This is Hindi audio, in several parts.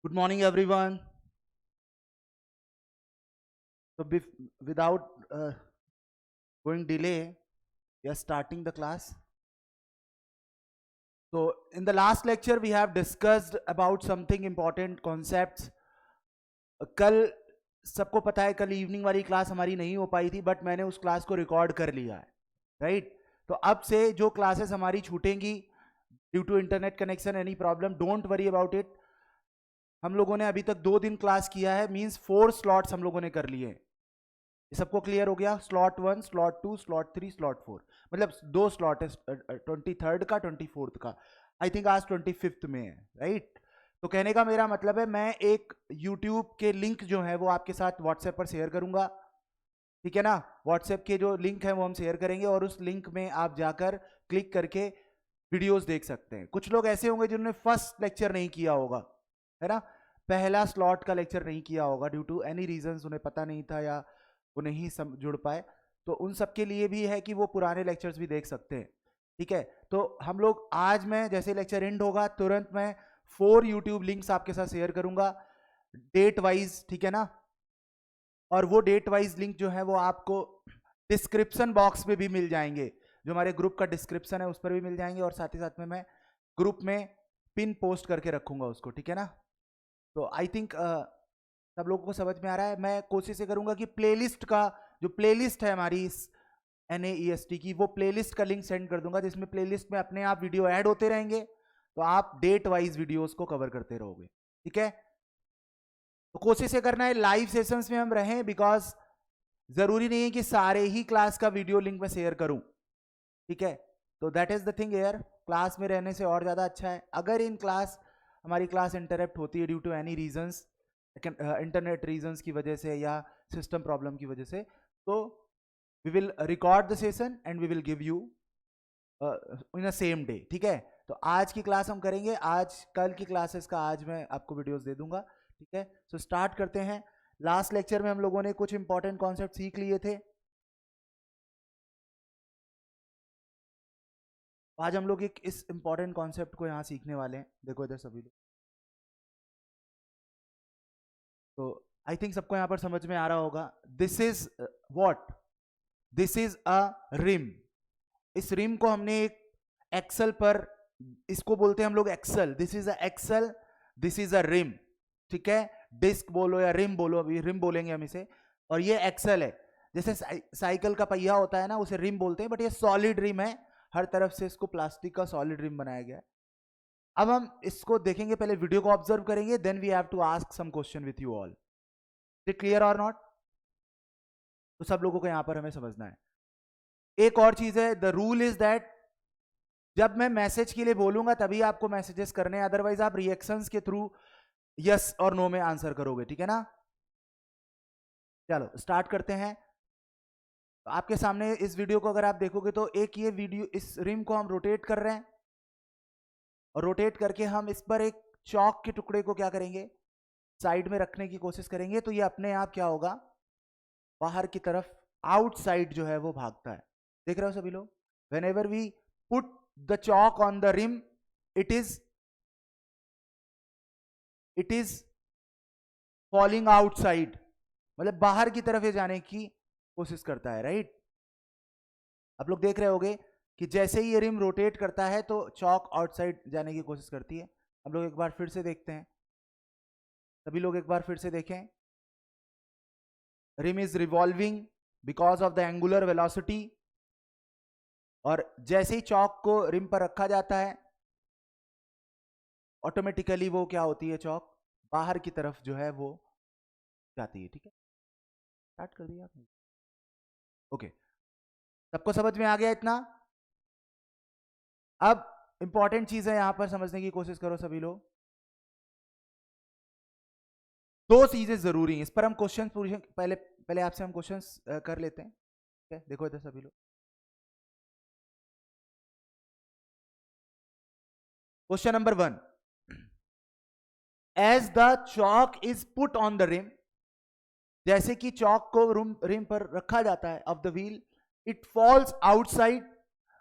Good morning, everyone. So, without going delay, we are starting the class. So, in the last lecture, we have discussed about something important concepts. कल सबको पता है कल इवनिंग वाली क्लास हमारी नहीं हो पाई थी, बट मैंने उस क्लास को रिकॉर्ड कर लिया है, राइट? तो अब से जो क्लासेस हमारी छूटेंगी due to internet connection any problem, don't worry about it. हम लोगों ने अभी तक 2 दिन क्लास किया है, मींस 4 स्लॉट्स हम लोगों ने कर लिए. ये सबको क्लियर हो गया? स्लॉट 1, स्लॉट 2, स्लॉट 3, स्लॉट 4, मतलब 2 स्लॉट है, 23rd का, 24th का. आई थिंक आज 25th में है, राइट? तो कहने का मेरा मतलब है, मैं एक यूट्यूब के लिंक जो है वो आपके साथ व्हाट्सएप पर शेयर करूंगा, ठीक है ना? व्हाट्सएप के जो लिंक है वो हम शेयर करेंगे और उस लिंक में आप जाकर क्लिक करके वीडियोस देख सकते हैं. कुछ लोग ऐसे होंगे जिन्होंने फर्स्ट लेक्चर नहीं किया होगा, है ना? पहला स्लॉट का लेक्चर नहीं किया होगा ड्यू टू एनी रीजंस, उन्हें पता नहीं था या वो नहीं जुड़ पाए. तो उन सब के लिए भी है कि वो पुराने लेक्चर्स भी देख सकते हैं, ठीक है? तो हम लोग आज, मैं जैसे लेक्चर एंड होगा तुरंत मैं 4 यूट्यूब लिंक्स आपके साथ शेयर करूंगा डेट वाइज, ठीक है ना? और वो डेट वाइज लिंक जो है वो आपको डिस्क्रिप्शन बॉक्स में भी मिल जाएंगे, जो हमारे ग्रुप का डिस्क्रिप्शन है उस पर भी मिल जाएंगे, और साथ ही साथ में मैं ग्रुप में पिन पोस्ट करके रखूंगा उसको, ठीक है ना? तो आई थिंक सब लोगों को समझ में आ रहा है. मैं कोशिश ये करूंगा कि प्लेलिस्ट का, जो प्लेलिस्ट है हमारी इस NAEST की, वो प्लेलिस्ट का लिंक सेंड कर दूंगा, जिसमें प्लेलिस्ट में अपने आप वीडियो ऐड होते रहेंगे, तो आप डेट वाइज वीडियोस को कवर करते रहोगे, ठीक है? तो कोशिश ये करना है लाइव सेशंस में हम रहें, बिकॉज जरूरी नहीं है कि सारे ही क्लास का वीडियो लिंक में शेयर करूं, ठीक है? तो that is the thing here. Class में रहने से और ज्यादा अच्छा है. अगर इन क्लास हमारी क्लास इंटरप्ट होती है due to any reasons, internet reasons की वजह से या सिस्टम प्रॉब्लम की वजह से, तो we will record the session and we will give you in a same day, ठीक है? तो आज की क्लास हम करेंगे, आज कल की क्लासेस का आज मैं आपको वीडियोस दे दूंगा, ठीक है? सो स्टार्ट करते हैं. लास्ट लेक्चर में हम लोगों ने कुछ इंपॉर्टेंट कॉन्सेप्ट सीख लिए थे. आज हम लोग एक इस इंपॉर्टेंट कॉन्सेप्ट को यहाँ सीखने वाले हैं. देखो इधर सभी लोग, तो आई थिंक सबको यहाँ पर समझ में आ रहा होगा. This is what? This is a rim. इस रिम को हमने एक एक्सल पर, इसको बोलते हैं हम लोग axle. This is a axle, this is a rim, ठीक है? डिस्क बोलो या रिम बोलो, अभी रिम बोलेंगे हम इसे. और ये एक्सल है. जैसे साइकिल का पहिया होता है ना, उसे रिम बोलते हैं, बट ये सॉलिड रिम है. हर तरफ से इसको प्लास्टिक का सॉलिड रिम बनाया गया है. अब हम इसको देखेंगे, पहले वीडियो को ऑब्जर्व करेंगे, then we have to ask some question with you all. It clear or not? तो सब लोगों को यहां पर हमें समझना है. एक और चीज है, द रूल इज दैट जब मैं मैसेज के लिए बोलूंगा तभी आपको मैसेजेस करने हैं, अदरवाइज आप रिएक्शंस के थ्रू यस और नो में आंसर करोगे, ठीक है ना? चलो स्टार्ट करते हैं. तो आपके सामने इस वीडियो को अगर आप देखोगे तो एक ये वीडियो, इस रिम को हम रोटेट कर रहे हैं, और रोटेट करके हम इस पर एक चौक के टुकड़े को क्या करेंगे, साइड में रखने की कोशिश करेंगे. तो ये अपने आप क्या होगा, बाहर की तरफ, आउटसाइड जो है वो भागता है. देख रहे हो सभी लोग? Whenever we put the chalk on the rim, it is falling outside, मतलब बाहर की तरफ ये जाने की कोशिश करता है, राइट? आप लोग देख रहे होगे कि जैसे ही ये रिम रोटेट करता है तो चौक आउटसाइड जाने की कोशिश करती है. हम लोग एक बार फिर से देखते हैं, सभी लोग एक बार फिर से देखें. Rim is revolving because of the angular velocity, और जैसे ही चौक को रिम पर रखा जाता है, ऑटोमेटिकली वो क्या होती है, चौक बाहर की तरफ जो है वो जाती है, ठीक है? स्टार्ट कर दिया आपने? ओके, सबको समझ में आ गया इतना? अब इंपॉर्टेंट चीज है यहां पर, समझने की कोशिश करो सभी लोग. 2 चीजें जरूरी हैं, इस पर हम क्वेश्चन पूछें. पहले पहले आपसे हम क्वेश्चन कर लेते हैं, ठीक है? देखो इधर सभी लोग, question number 1. As the chalk is put on the rim, जैसे कि चॉक को रिम पर रखा जाता है of the wheel, it falls outside.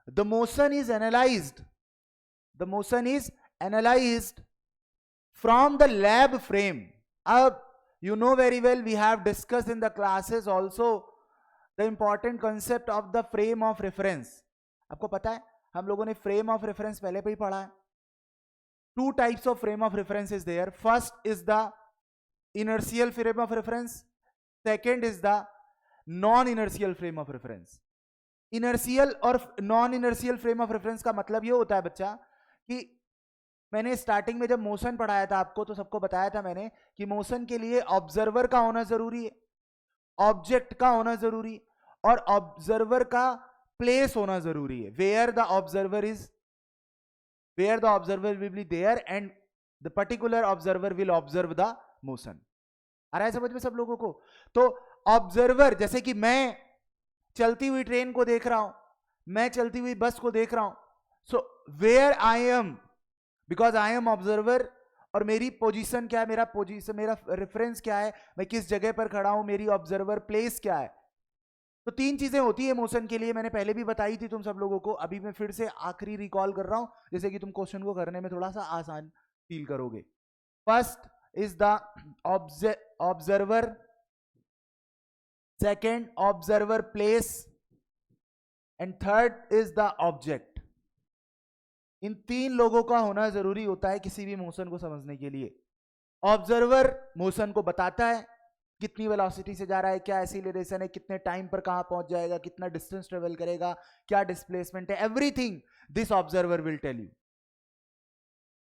The motion is analysed, the motion is analysed from the lab frame. अब you know very well, we have discussed in the classes also the important concept of the frame of reference. आपको पता है हम लोगों ने frame of reference पहले पे ही पढ़ा है. Two types of frame of reference is there. First is the inertial frame of reference. Second is the non-inertial frame of reference. Inertial और non-inertial frame of reference का मतलब ये होता है बच्चा कि मैंने स्टार्टिंग में जब मोशन पढ़ाया था आपको तो सबको बताया था मैंने कि मोशन के लिए ऑब्जर्वर का होना जरूरी है, ऑब्जेक्ट का होना जरूरी और ऑब्जर्वर का प्लेस होना जरूरी है. Where the observer is, where the observer will be there and the particular observer will observe the motion. आ रहा है समझ में सब लोगों को? तो ऑब्जर्वर, जैसे कि मैं चलती हुई ट्रेन को देख रहा हूं, मैं चलती हुई बस को देख रहा हूं, so where I am, because I am observer, और मेरी पोजीशन क्या है, मेरा पोजीशन, मेरा रेफरेंस क्या है, मैं किस जगह पर खड़ा हूं, मेरी ऑब्जर्वर प्लेस क्या है. तो तीन चीजें होती है मोशन के लिए, मैंने पहले भी बताई थी तुम सब लोगों को, अभी मैं फिर से आखिरी रिकॉल कर रहा हूं जैसे कि तुम क्वेश्चन को करने में थोड़ा सा आसान फील करोगे. First is the observer, second observer place and third is the object. इन तीन लोगों का होना जरूरी होता है किसी भी मोशन को समझने के लिए. ऑब्जर्वर मोशन को बताता है कितनी वेलोसिटी से जा रहा है, क्या एक्सीलरेशन है, कितने टाइम पर कहां पहुंच जाएगा, कितना डिस्टेंस ट्रेवल करेगा, क्या डिस्प्लेसमेंट है, everything this observer will tell you.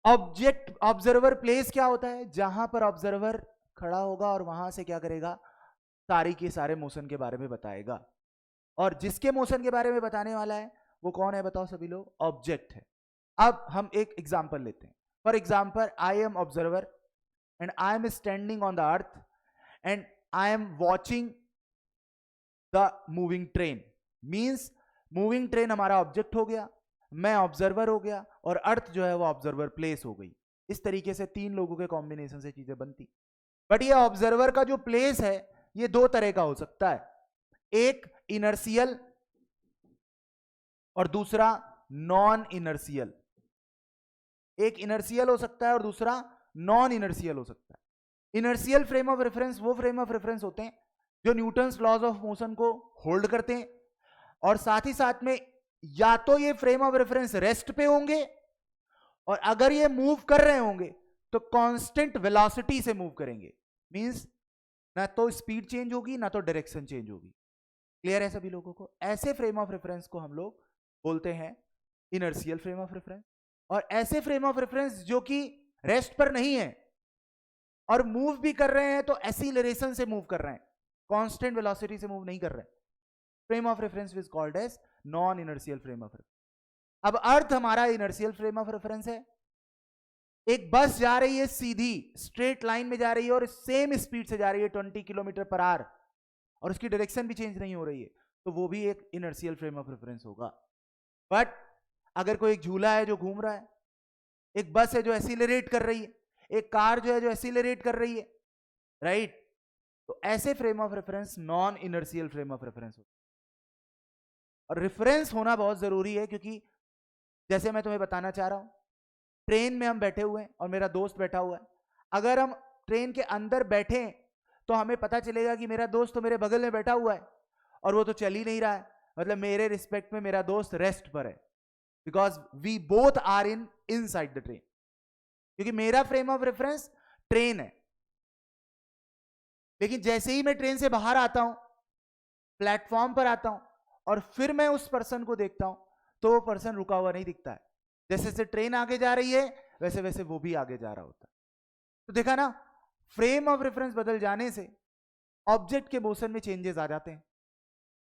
Object, observer place क्या होता है, जहां पर ऑब्जर्वर खड़ा होगा और वहां से क्या करेगा, सारी के सारे मोशन के बारे में बताएगा. और जिसके मोशन के बारे में बताने वाला है वो कौन है बताओ सभी लोग? ऑब्जेक्ट है. अब हम एक एग्जांपल लेते हैं. For example, I am observer and I am standing on the earth and I am watching the moving train. Means moving train हमारा ऑब्जेक्ट हो गया, मैं ऑब्जर्वर हो गया और अर्थ जो है वो ऑब्जर्वर प्लेस हो गई. इस तरीके से तीन लोगों के कॉम्बिनेशन से चीजें बनती. बट ये ऑब्जर्वर का जो प्लेस है ये दो तरह का हो सकता है, एक इनर्शियल और दूसरा नॉन इनर्शियल. एक इनर्शियल हो सकता है और दूसरा नॉन इनर्शियल हो सकता है. इनर्शियल फ्रेम ऑफ रेफरेंस वो फ्रेम ऑफ रेफरेंस होते हैं जो न्यूटन्स लॉज ऑफ मोशन को होल्ड करते हैं और साथ ही साथ में या तो ये फ्रेम ऑफ रेफरेंस रेस्ट पे होंगे और अगर ये मूव कर रहे होंगे तो कांस्टेंट वेलोसिटी से मूव करेंगे. मींस ना तो स्पीड चेंज होगी ना तो डायरेक्शन चेंज होगी. क्लियर है सभी लोगों को? ऐसे फ्रेम ऑफ रेफरेंस को हम लोग बोलते हैं इनर्शियल फ्रेम ऑफ रेफरेंस. और ऐसे फ्रेम ऑफ रेफरेंस जो कि रेस्ट पर नहीं है और मूव भी कर रहे हैं तो एक्सीलरेशन से मूव कर रहे हैं, कांस्टेंट वेलोसिटी से मूव नहीं कर रहे हैं, frame of reference is called as non inertial frame of reference. अब अर्थ हमारा इनर्शियल फ्रेम ऑफ रेफरेंस है. एक बस जा रही है सीधी स्ट्रेट लाइन में जा रही है और सेम स्पीड से जा रही है 20 किलोमीटर पर आवर और उसकी डायरेक्शन भी चेंज नहीं हो रही है, तो वो भी एक इनर्शियल फ्रेम ऑफ रेफरेंस होगा. बट अगर कोई एक झूला है जो घूम रहा है, एक बस है जो एक्सीलरेट कर रही है, एक कार जो है जो एक्सीलरेट कर रही है, राइट, तो ऐसे frame of reference non inertial frame of reference होता है. और रेफरेंस होना बहुत जरूरी है क्योंकि जैसे मैं तुम्हें बताना चाह रहा हूं, ट्रेन में हम बैठे हुए हैं और मेरा दोस्त बैठा हुआ है. अगर हम ट्रेन के अंदर बैठे तो हमें पता चलेगा कि मेरा दोस्त तो मेरे बगल में बैठा हुआ है और वो तो चल ही नहीं रहा है, मतलब मेरे रिस्पेक्ट में मेरा दोस्त रेस्ट पर है, because we both are in inside the train. क्योंकि मेरा फ्रेम ऑफ रेफरेंस ट्रेन है. लेकिन जैसे ही मैं ट्रेन से बाहर आता हूं, प्लेटफॉर्म पर आता हूं और फिर मैं उस पर्सन को देखता हूं तो वो पर्सन रुका हुआ नहीं दिखता है. जैसे जैसे ट्रेन आगे जा रही है वैसे वैसे वो भी आगे जा रहा होता है. तो देखा ना, फ्रेम ऑफ रेफरेंस बदल जाने से ऑब्जेक्ट के मोशन में चेंजेस आ जाते हैं.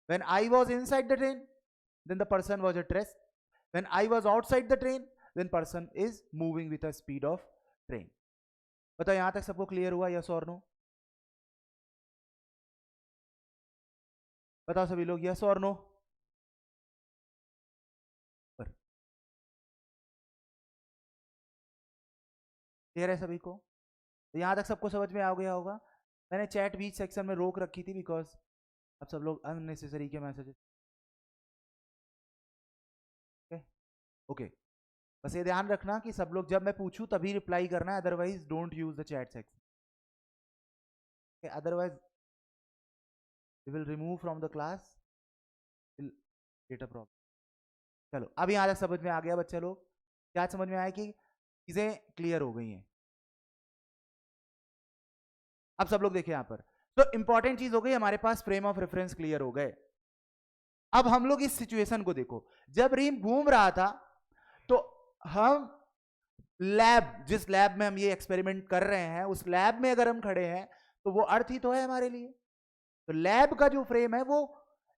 When I was inside the train, then the person was at rest. When I was outside the train, then person is moving with a speed of train. बताओ यहां तक सबको क्लियर हुआ? यस और नो? बताओ सभी लोग यस और नो? क्लियर है सभी को? तो यहां तक सबको समझ में आ गया होगा. मैंने चैट बीच सेक्शन में रोक रखी थी बिकॉज अब सब लोग अननेसेसरी के मैसेजेस. ओके, बस ये ध्यान रखना कि सब लोग जब मैं पूछूं तभी रिप्लाई करना है, otherwise don't use the chat section, otherwise we will remove from the class, will get a problem. चलो अब यहां तक समझ में आ गया बच्चे लोग? क्या समझ में आया कि चीजें क्लियर हो गई हैं? अब सब लोग देखिए यहां पर, तो इंपॉर्टेंट चीज हो गई हमारे पास, फ्रेम ऑफ रेफरेंस क्लियर हो गए। अब हम लोग इस सिचुएशन को देखो, जब रिम घूम रहा था तो हम लैब, जिस लैब में हम ये एक्सपेरिमेंट कर रहे हैं उस लैब में अगर हम खड़े हैं तो वो अर्थ ही तो है हमारे लिए। तो लैब का जो फ्रेम है वो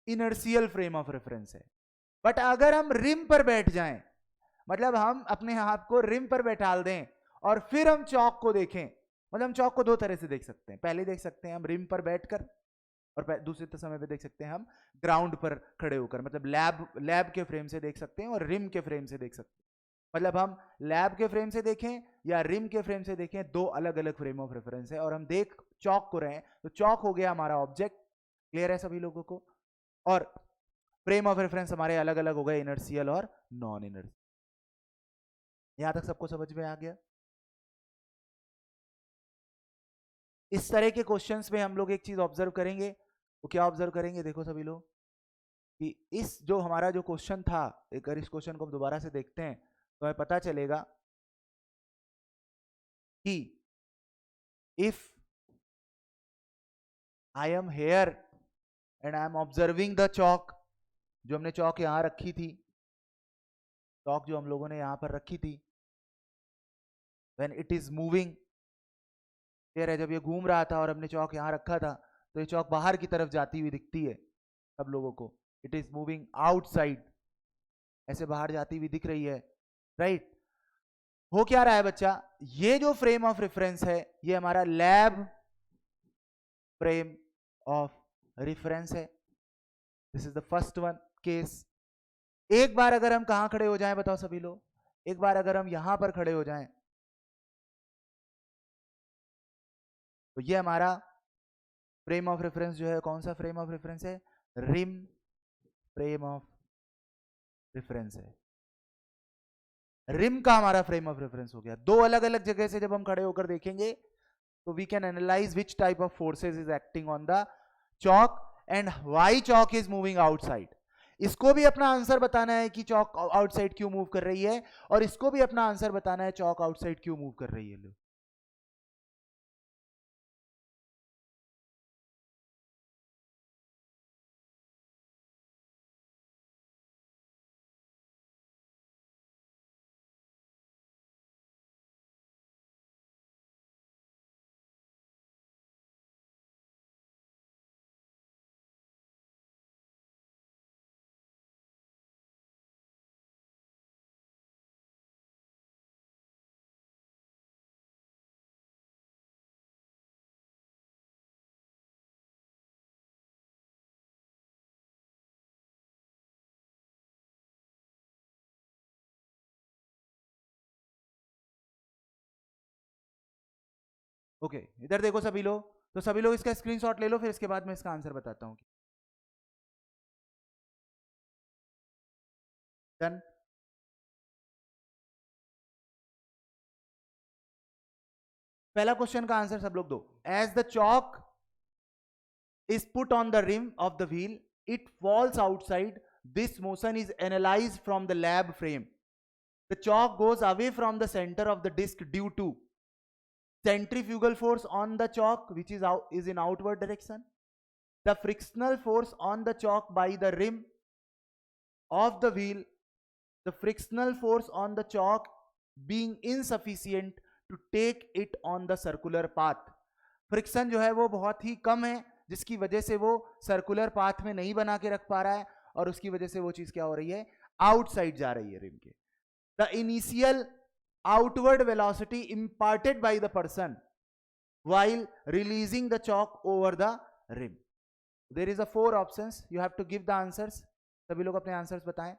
इनर्शियल फ्रेम ऑफ रेफरेंस है। बट अगर हम रिम पर बैठ जाएं, मतलब हम अपने हाथ को रिम पर बैठा दें और फिर हम चौक को देखें, मतलब हम चौक को दो तरह से देख सकते हैं। पहले देख सकते हैं हम रिम पर बैठकर, और दूसरे समय पे देख सकते हैं हम ग्राउंड पर खड़े होकर, मतलब लैब के फ्रेम से देख सकते हैं और रिम के फ्रेम से देख सकते हैं। मतलब हम लैब के फ्रेम से देखें या रिम के फ्रेम से देखें, दो अलग अलग फ्रेम ऑफ रेफरेंस है। और हम देख चौक को रहे हैं तो चौक हो गया हमारा ऑब्जेक्ट। क्लियर है सभी लोगों को? और फ्रेम ऑफ रेफरेंस हमारे अलग अलग हो गए, इनर्शियल और नॉन इनर्शियल। यहां तक सबको समझ में आ गया? इस तरह के क्वेश्चंस में हम लोग एक चीज ऑब्जर्व करेंगे। वो क्या ऑब्जर्व करेंगे? देखो सभी लोग कि इस जो हमारा जो क्वेश्चन था, एक अगर इस क्वेश्चन को हम दोबारा से देखते हैं तो हमें पता चलेगा कि if I am here and I am observing the chalk, जो हमने चौक यहां रखी थी, चौक जो हम लोगों ने यहां पर रखी थी, when it is moving, clear है, जब ये घूम रहा था और हमने चौक यहां रखा था तो ये चौक बाहर की तरफ जाती हुई दिखती है सब लोगों को। इट इज मूविंग आउटसाइड, ऐसे बाहर जाती हुई दिख रही है, राइट? हो क्या रहा है बच्चा? ये जो फ्रेम ऑफ रेफरेंस है ये हमारा लैब फ्रेम ऑफ रेफरेंस है। This is the first one case. एक बार अगर हम कहां खड़े हो जाएं बताओ सभी लोग, एक बार अगर हम यहां पर खड़े हो जाएं तो ये हमारा फ्रेम ऑफ रेफरेंस जो है, कौन सा फ्रेम ऑफ रेफरेंस है? रिम फ्रेम ऑफ रेफरेंस है। रिम का हमारा फ्रेम ऑफ रेफरेंस हो गया। दो अलग अलग जगह से जब हम खड़े होकर देखेंगे तो we can analyse which type of forces is acting on the chalk and why chalk is moving outside. इसको भी अपना आंसर बताना है कि चौक आउटसाइड क्यों मूव कर रही है, और इसको भी अपना आंसर बताना है चौक आउटसाइड क्यों मूव कर रही है। लो, ओके इधर देखो सभी लोग, तो सभी लोग इसका स्क्रीनशॉट ले लो, फिर इसके बाद मैं इसका आंसर बताता हूं। डन? पहला क्वेश्चन का आंसर सब लोग दो। As the chalk is put on the rim of the wheel, it falls outside. This motion is analyzed from the lab frame. The chalk goes away from the center of the disc due to centrifugal force on the chalk, which is in outward direction. The frictional force on the chalk by the rim of the wheel. The frictional force on the chalk being insufficient to take it on the circular path. Friction जो है वो बहुत ही कम है, जिसकी वजह से वो सर्कुलर पाथ में नहीं बना के रख पा रहा है, और उसकी वजह से वो चीज क्या हो रही है? आउटसाइड जा रही है रिम के। The initial outward velocity imparted by the person while releasing the chalk over the rim. There is a 4 options. You have to give the answers. सभी लोग अपने आंसर्स बताएं।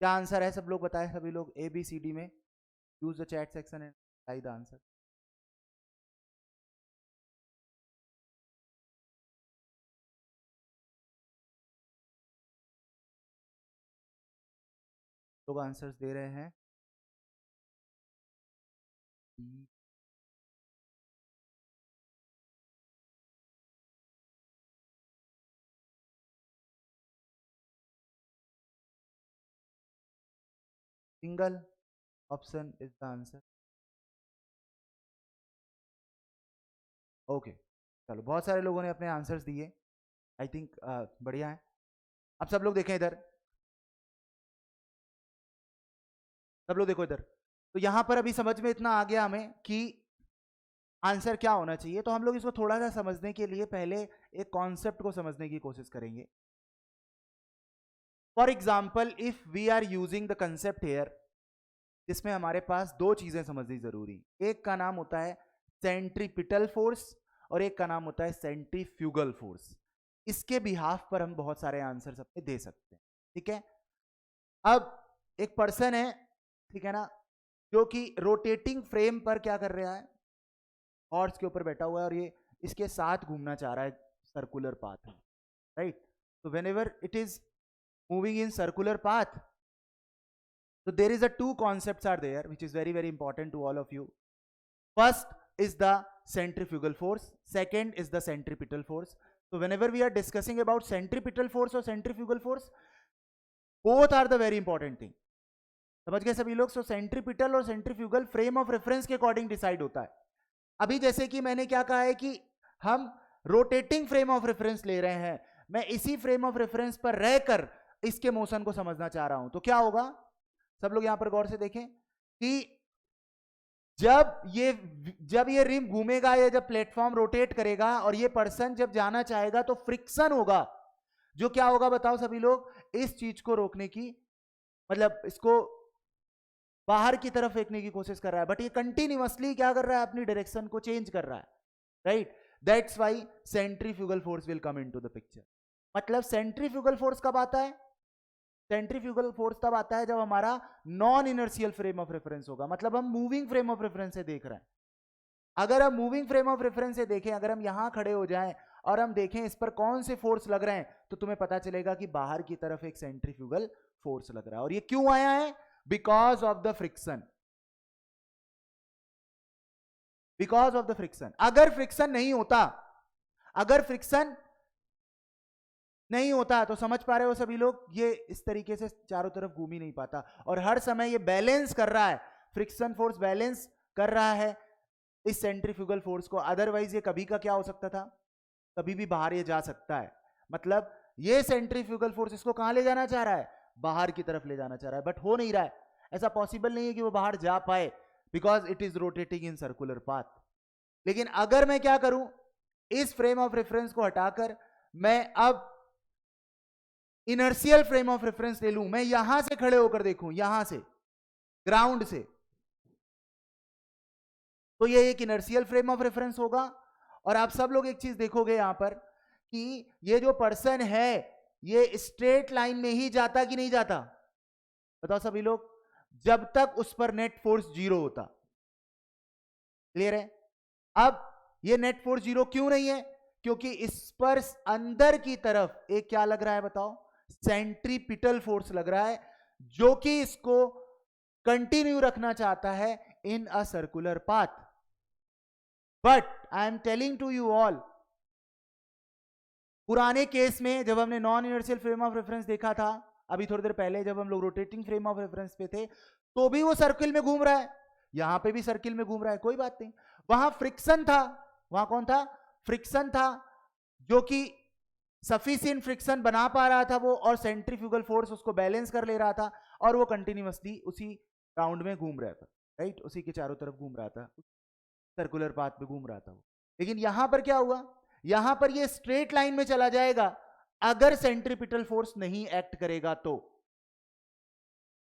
क्या आंसर है? सब लोग बताएं, सभी लोग ए बी सी डी में। Use the chat section and type the answer. लोग आंसर्स दे रहे हैं। Single option is the answer. Okay, चलो बहुत सारे लोगों ने अपने आंसर्स दिए, आई थिंक बढ़िया है। अब सब लोग देखें इधर, सब लोग देखो इधर। तो यहां पर अभी समझ में इतना आ गया हमें कि आंसर क्या होना चाहिए। तो हम लोग इसको थोड़ा सा समझने के लिए पहले एक कॉन्सेप्ट को समझने की कोशिश करेंगे। For example if we are using the concept here, जिसमें हमारे पास दो चीजें समझनी जरूरी। एक का नाम होता है सेंट्रीपिटल फोर्स और एक का नाम होता है सेंट्रीफ्यूगल फोर्स। इसके बिहाफ पर हम बहुत सारे आंसर्स अपने दे सकते हैं, ठीक है। अब एक पर्सन है, ठीक है ना, जो कि रोटेटिंग फ्रेम पर क्या कर रहा है, हॉर्स के ऊपर बैठा हुआ है और ये इसके साथ घूमना चाह रहा है सर्कुलर पाथ में, राइट। तो whenever it is moving in circular path, so there is a two concepts are there which is very important to all of you. First is the centrifugal force, second is the centripetal force. So whenever we are discussing about centripetal force or centrifugal force, both are the very important thing. समझ गए सभी लोग। सो सेंट्रीपिटल और सेंट्रीफ्यूगल फ्रेम ऑफ रेफरेंस के अकॉर्डिंग डिसाइड होता है। अभी जैसे कि मैंने क्या कहा है कि हम रोटेटिंग फ्रेम ऑफ रेफरेंस ले रहे हैं, मैं इसी फ्रेम ऑफ रेफरेंस पर रहकर इसके मोशन को समझना चाह रहा हूं, तो क्या होगा, सब लोग यहां पर गौर से देखें कि जब ये रिम घूमेगा या जब प्लेटफॉर्म रोटेट करेगा और ये पर्सन जब जाना चाहेगा तो फ्रिक्शन होगा, जो क्या होगा बताओ सभी लोग, इस चीज को रोकने की, मतलब इसको बाहर की तरफ फेंकने की कोशिश कर रहा है, बट ये कंटिन्यूअसली क्या कर रहा है, अपनी डायरेक्शन को चेंज कर रहा है, right. That's why centrifugal force will come into the picture. मतलब सेंट्रीफ्यूगल फोर्स कब आता है, सेंट्रीफ्यूगल फोर्स तब आता है जब हमारा non inertial frame of reference होगा, मतलब हम मूविंग फ्रेम ऑफ रेफरेंस से देख रहे हैं। अगर हम मूविंग फ्रेम ऑफ रेफरेंस से देखें, अगर हम यहां खड़े हो जाएं और हम देखें इस पर कौन से फोर्स लग रहे हैं, तो तुम्हें पता चलेगा कि बाहर की तरफ एक सेंट्रीफ्यूगल फोर्स लग रहा है। और ये क्यों आया है, because of the friction, because of the friction. अगर फ्रिक्शन नहीं होता, अगर फ्रिक्शन नहीं होता, तो समझ पा रहे हो सभी लोग, ये इस तरीके से चारों तरफ घूम ही नहीं पाता और हर समय ये बैलेंस कर रहा है, फ्रिक्शन फोर्स बैलेंस कर रहा है इस सेंट्रीफ्यूगल फोर्स को। अदरवाइज ये कभी का क्या हो सकता था, कभी भी बाहर ये जा सकता है। मतलब ये सेंट्रीफ्यूगल फोर्स इसको कहां ले जाना चाह रहा है, बाहर की तरफ ले जाना चाह रहा है, बट हो नहीं रहा है, ऐसा पॉसिबल नहीं है कि वो बाहर जा पाए, because it is rotating in circular path. लेकिन अगर मैं क्या करूं, इस फ्रेम ऑफ रेफरेंस को हटाकर मैं अब इनर्शियल फ्रेम ऑफ रेफरेंस ले लूं, मैं यहां से खड़े होकर देखूं, यहां से ग्राउंड से, तो ये एक इनर्शियल फ्रेम ऑफ रेफरेंस होगा। और आप सब लोग एक चीज देखोगे यहां पर कि ये जो पर्सन है ये स्ट्रेट लाइन में ही जाता कि नहीं जाता, बताओ सभी लोग, जब तक उस पर नेट फोर्स जीरो होता। क्लियर है। अब ये नेट फोर्स जीरो क्यों नहीं है, क्योंकि इस पर अंदर की तरफ एक क्या लग रहा है बताओ, सेंट्रीपिटल फोर्स लग रहा है, जो कि इसको कंटिन्यू रखना चाहता है in a circular path. But I am telling to you all, पुराने केस में जब हमने non inertial frame of reference देखा था, अभी थोड़ी देर पहले जब हम लोग रोटेटिंग फ्रेम ऑफ रेफरेंस पे थे, तो भी वो सर्किल में घूम रहा है, यहां पे भी सर्किल में घूम रहा है, कोई बात नहीं। वहां फ्रिक्शन था, वहां कौन था, फ्रिक्शन था, जो कि सफिशिएंट फ्रिक्शन बना पा रहा था वो, और सेंट्रीफ्यूगल फोर्स उसको बैलेंस कर ले रहा था, और वो कंटिन्यूअसली उसी राउंड में घूम रहा था, राइट, उसी के चारों तरफ घूम रहा था, सर्कुलर पाथ पे घूम रहा था वो। लेकिन यहां पर क्या हुआ, यहां पर ये स्ट्रेट लाइन में चला जाएगा अगर सेंट्रीपिटल फोर्स नहीं एक्ट करेगा तो।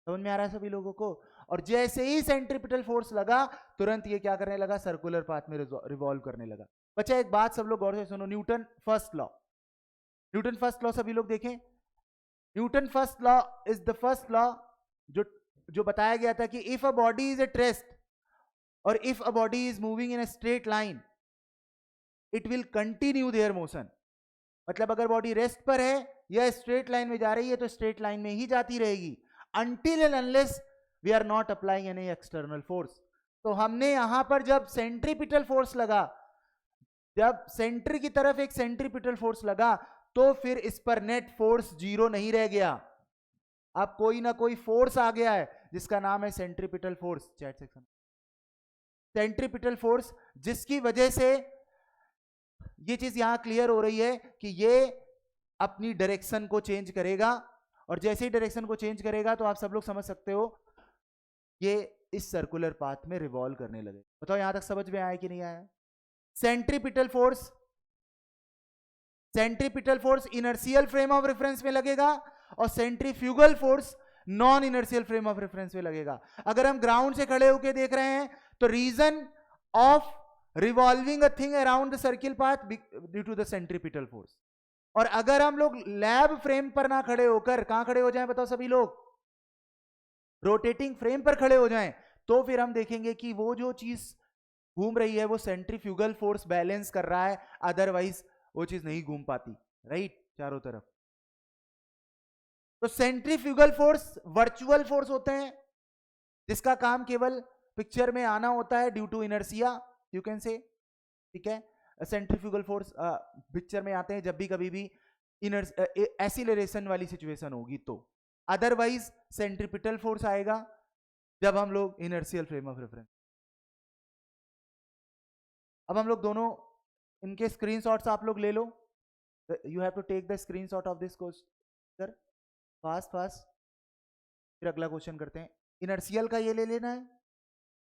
समझ में आ रहा है सभी लोगों को। और जैसे ही सेंट्रीपिटल फोर्स लगा, तुरंत ये क्या करने लगा, सर्कुलर पाथ में रिवॉल्व करने लगा। बच्चा एक बात सब लोग गौर से सुनो, Newton first law, Newton first law सभी लोग देखें। Newton first law is the first law जो बताया गया था कि if a body is at rest और if a body is moving in a straight line, it will continue their motion. मतलब अगर बॉडी रेस्ट पर है या स्ट्रेट लाइन में जा रही है तो स्ट्रेट लाइन में ही जाती रहेगी। until and unless we are not applying any external force. तो हमने यहां पर जब सेंट्रीपिटल फोर्स लगा, जब सेंटर की तरफ एक सेंट्रीपिटल फोर्स लगा, तो फिर इस पर नेट फोर्स जीरो नहीं रह गया, अब कोई ना कोई फोर्स आ गया है जिसका नाम है centripetal force. Chat section, centripetal force, जिसकी वजह से ये चीज यहां क्लियर हो रही है कि ये अपनी डायरेक्शन को चेंज करेगा, और जैसे ही डायरेक्शन को चेंज करेगा तो आप सब लोग समझ सकते हो ये इस सर्कुलर पाथ में रिवॉल्व करने लगे। बताओ यहां तक समझ में आया कि नहीं आया? Centripetal force, centripetal force inertial frame of reference में लगेगा और centrifugal force non inertial frame of reference में लगेगा। अगर हम ग्राउंड से खड़े होकर देख रहे हैं तो reason of revolving a thing around the circle path due to the centripetal force. और अगर हम लोग लैब फ्रेम पर ना खड़े होकर कहां खड़े हो जाएं बताओ सभी लोग? रोटेटिंग फ्रेम पर खड़े हो जाएं, तो फिर हम देखेंगे कि वो जो चीज घूम रही है वो सेंट्रीफ्यूगल फोर्स बैलेंस कर रहा है, अदरवाइज वो चीज नहीं घूम पाती, राइट, चारों तरफ। तो सेंट्रीफ्यूगल फोर्स वर्चुअल फोर्स होते हैं जिसका काम केवल पिक्चर में आना होता है due to inertia, you can say, ठीक है। सेंट्रीफ्यूगल फोर्स पिक्चर में आते हैं जब भी कभी भी एक्सीलरेशन वाली सिचुएशन होगी, तो अदरवाइज सेंट्रीपिटल फोर्स आएगा जब हम लोग इनर्शियल फ्रेम ऑफ रेफरेंस। अब हम लोग दोनों इनके स्क्रीनशॉट्स आप लोग ले लो, you have to take the screenshot of this question fast fast. फिर अगला क्वेश्चन करते हैं। इनर्शियल का ये ले लेना है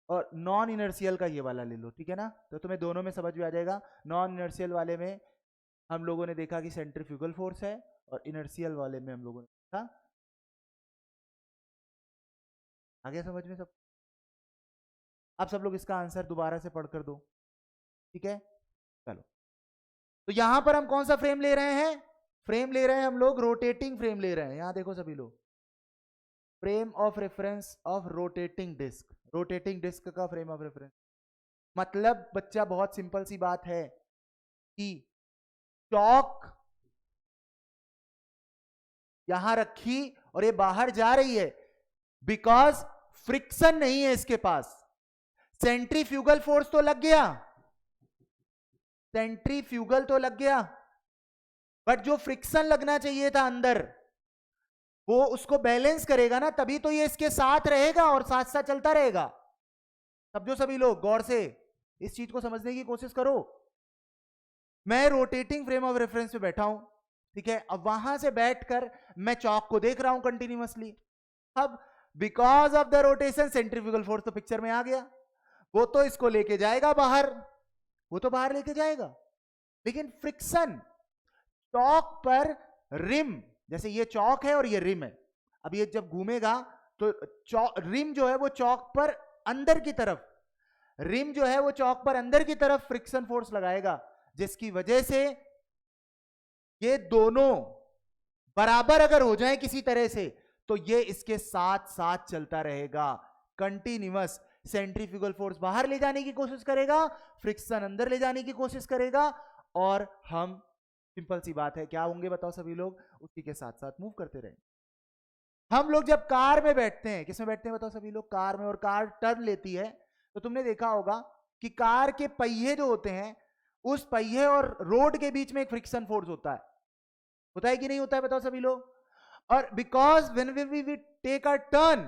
और नॉन इनर्शियल का ये वाला ले लो, ठीक है ना। तो तुम्हें दोनों में समझ में आ जाएगा। नॉन इनर्शियल वाले में हम लोगों ने देखा कि सेंट्रीफ्यूगल फोर्स है, और इनर्शियल वाले में हम लोगों ने देखा, आ गया समझ में सब? अब सब लोग इसका आंसर दोबारा से पढ़कर दो, ठीक है। चलो, तो यहां पर हम कौन सा फ्रेम ले रहे हैं? फ्रेम ले रहे हैं हम लोग रोटेटिंग फ्रेम ले रहे हैं। यहां देखो सभी लोग, frame of reference of rotating disc, rotating disc का फ्रेम ऑफ रेफरेंस। मतलब बच्चा बहुत सिंपल सी बात है कि चौक यहां रखी और ये बाहर जा रही है, बिकॉज फ्रिक्शन नहीं है इसके पास। सेंट्रीफ्यूगल फोर्स तो लग गया, सेंट्रीफ्यूगल तो लग गया, बट जो फ्रिक्शन लगना चाहिए था अंदर, वो उसको बैलेंस करेगा ना, तभी तो ये इसके साथ रहेगा और साथ साथ चलता रहेगा। समझो सभी लोग, गौर से इस चीज को समझने की कोशिश करो। मैं रोटेटिंग फ्रेम ऑफ रेफरेंस पे बैठा हूं, ठीक है। अब वहां से बैठकर मैं चौक को देख रहा हूं कंटिन्यूअसली। अब because of the rotation centrifugal force तो पिक्चर में आ गया, वो तो इसको लेके जाएगा बाहर, वो तो बाहर लेके जाएगा, लेकिन फ्रिक्शन चौक पर, रिम, जैसे ये चौक है और ये रिम है, अब ये जब घूमेगा तो रिम जो है वो चौक पर अंदर की तरफ, रिम जो है वो चौक पर अंदर की तरफ फ्रिक्शन फोर्स लगाएगा, जिसकी वजह से ये दोनों बराबर अगर हो जाए किसी तरह से, तो ये इसके साथ साथ चलता रहेगा कंटिन्यूअस। सेंट्रीफ्यूगल फोर्स बाहर ले जाने की कोशिश करेगा, फ्रिक्शन अंदर ले जाने की कोशिश करेगा, और हम, सिंपल सी बात है, क्या होंगे बताओ सभी लोग? उसी के साथ साथ मूव करते रहेंगे। हम लोग जब कार में बैठते हैं, किसमें बैठते हैं बताओ सभी लोग? कार में। और कार टर्न लेती है, तो तुमने देखा होगा कि कार के पहिए जो होते हैं, उस पहिए और रोड के बीच में एक फ्रिक्शन फोर्स होता है कि नहीं होता है बताओ सभी लोग? और because when we take a turn,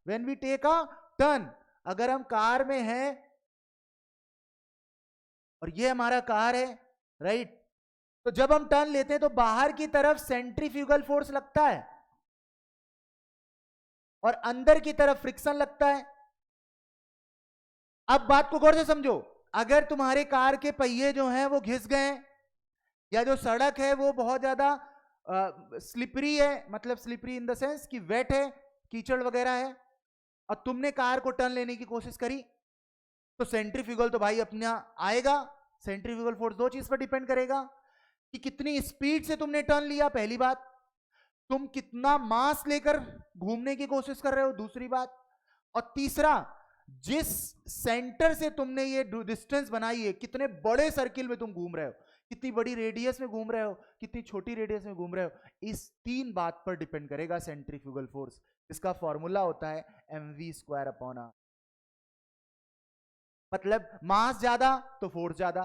when we take a turn, अगर हम कार में हैं और ये हमारा कार है, राइट, तो जब हम टर्न लेते हैं तो बाहर की तरफ सेंट्रीफ्यूगल फोर्स लगता है और अंदर की तरफ फ्रिक्शन लगता है। अब बात को गौर से समझो, अगर तुम्हारे कार के पहिए जो हैं वो घिस गए, या जो सड़क है वो बहुत ज्यादा स्लिपरी है, मतलब स्लिपरी इन द सेंस कि वेट है, कीचड़ वगैरह है, और तुमने कार को टर्न लेने की कोशिश करी, तो सेंट्रीफ्यूगल तो भाई अपना आएगा। सेंट्रीफ्यूगल फोर्स दो चीज पर डिपेंड करेगा कि कितनी स्पीड से तुमने टर्न लिया, पहली बात, तुम कितना मास लेकर घूमने की कोशिश कर रहे हो, दूसरी बात, और तीसरा, जिस सेंटर से तुमने ये डिस्टेंस बनाई है, कितने बड़े सर्किल में तुम घूम रहे हो, कितनी बड़ी रेडियस में घूम रहे हो, कितनी छोटी रेडियस में घूम रहे हो, इस तीन बात पर डिपेंड करेगा सेंट्रीफ्यूगल फोर्स इसका फॉर्मूला होता है mv²/r। मतलब मास ज्यादा तो फोर्स ज्यादा,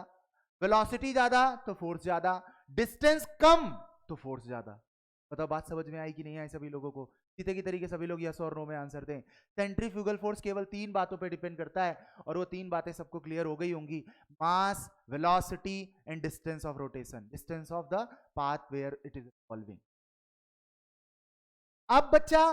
वेलोसिटी ज्यादा तो फोर्स ज्यादा, डिस्टेंस कम तो फोर्स ज्यादा। बताओ बात समझ में आई कि नहीं आई सभी लोगों को? सीधे की तरीके सभी लोग यस और नो में आंसर दें। सेंट्रीफ्यूगल फोर्स केवल 3 बातों पे डिपेंड करता है, और वो 3 बातें सबको क्लियर हो गई होंगी। Mass, velocity and distance of rotation, distance of the path where it is revolving. अब बच्चा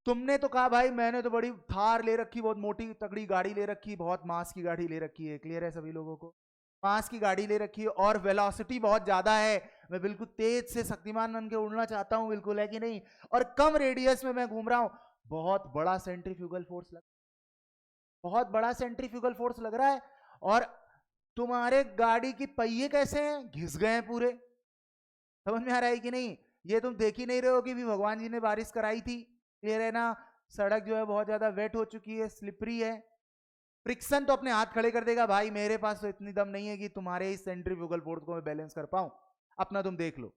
तुमने तो कहा भाई मैंने तो बड़ी थार ले रखी, बहुत मोटी तगड़ी गाड़ी ले रखी, बहुत मास की गाड़ी ले रखी है। क्लियर है सभी लोगों को? मास की गाड़ी ले रखी है और वेलोसिटी बहुत ज्यादा है, मैं बिल्कुल तेज से शक्तिमान बन के उड़ना चाहता हूं, बिल्कुल है कि नहीं? और कम रेडियस में मैं घूम रहा हूं, बहुत बड़ा सेंट्रीफ्यूगल फोर्स लग बहुत बड़ा सेंट्रीफ्यूगल फोर्स लग रहा है। और तुम्हारे गाड़ी की पहिए कैसे हैं? घिस गए हैं पूरे। समझ में आ रहा है कि नहीं? ये तुम देख ही नहीं रहे हो कि भी भगवान जी ने बारिश कराई थी। क्लियर है ना? सड़क जो है बहुत ज्यादा वेट हो चुकी है, स्लिपरी है। फ्रिक्शन तो अपने हाथ खड़े कर देगा भाई, मेरे पास तो इतनी दम नहीं है कि तुम्हारे इस सेंट्रीफ्यूगल फोर्स को मैं बैलेंस कर पाऊं। अपना तुम देख लो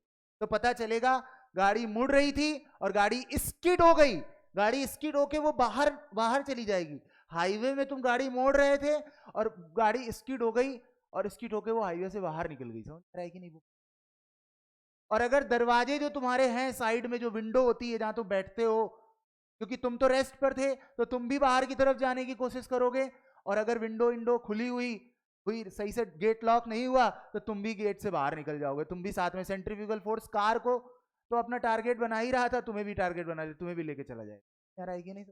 तो पता चलेगा। गाड़ी मुड़ रही थी और गाड़ी स्किड हो गई, गाड़ी स्किड होके वो बाहर बाहर चली जाएगी। हाईवे में तुम गाड़ी मोड़ रहे थे और गाड़ी स्किड हो गई, और स्किड होके वो हाईवे से बाहर निकल गई। समझ रहा है कि नहीं? वो और अगर दरवाजे जो तुम्हारे हैं साइड में, जो विंडो होती है जहां तुम बैठते हो, क्योंकि तुम तो रेस्ट पर थे तो तुम भी बाहर की तरफ जाने की कोशिश करोगे, और अगर विंडो विंडो खुली हुई हुई सही से गेट लॉक नहीं हुआ तो तुम भी गेट से बाहर निकल जाओगे, तुम भी साथ में। सेंट्रीफ्यूगल फोर्स कार को तो अपना टारगेट बना ही रहा था, तुम्हें भी टारगेट बना दिया, तुम्हें भी लेके चला जाएगा। यार आएगी नहीं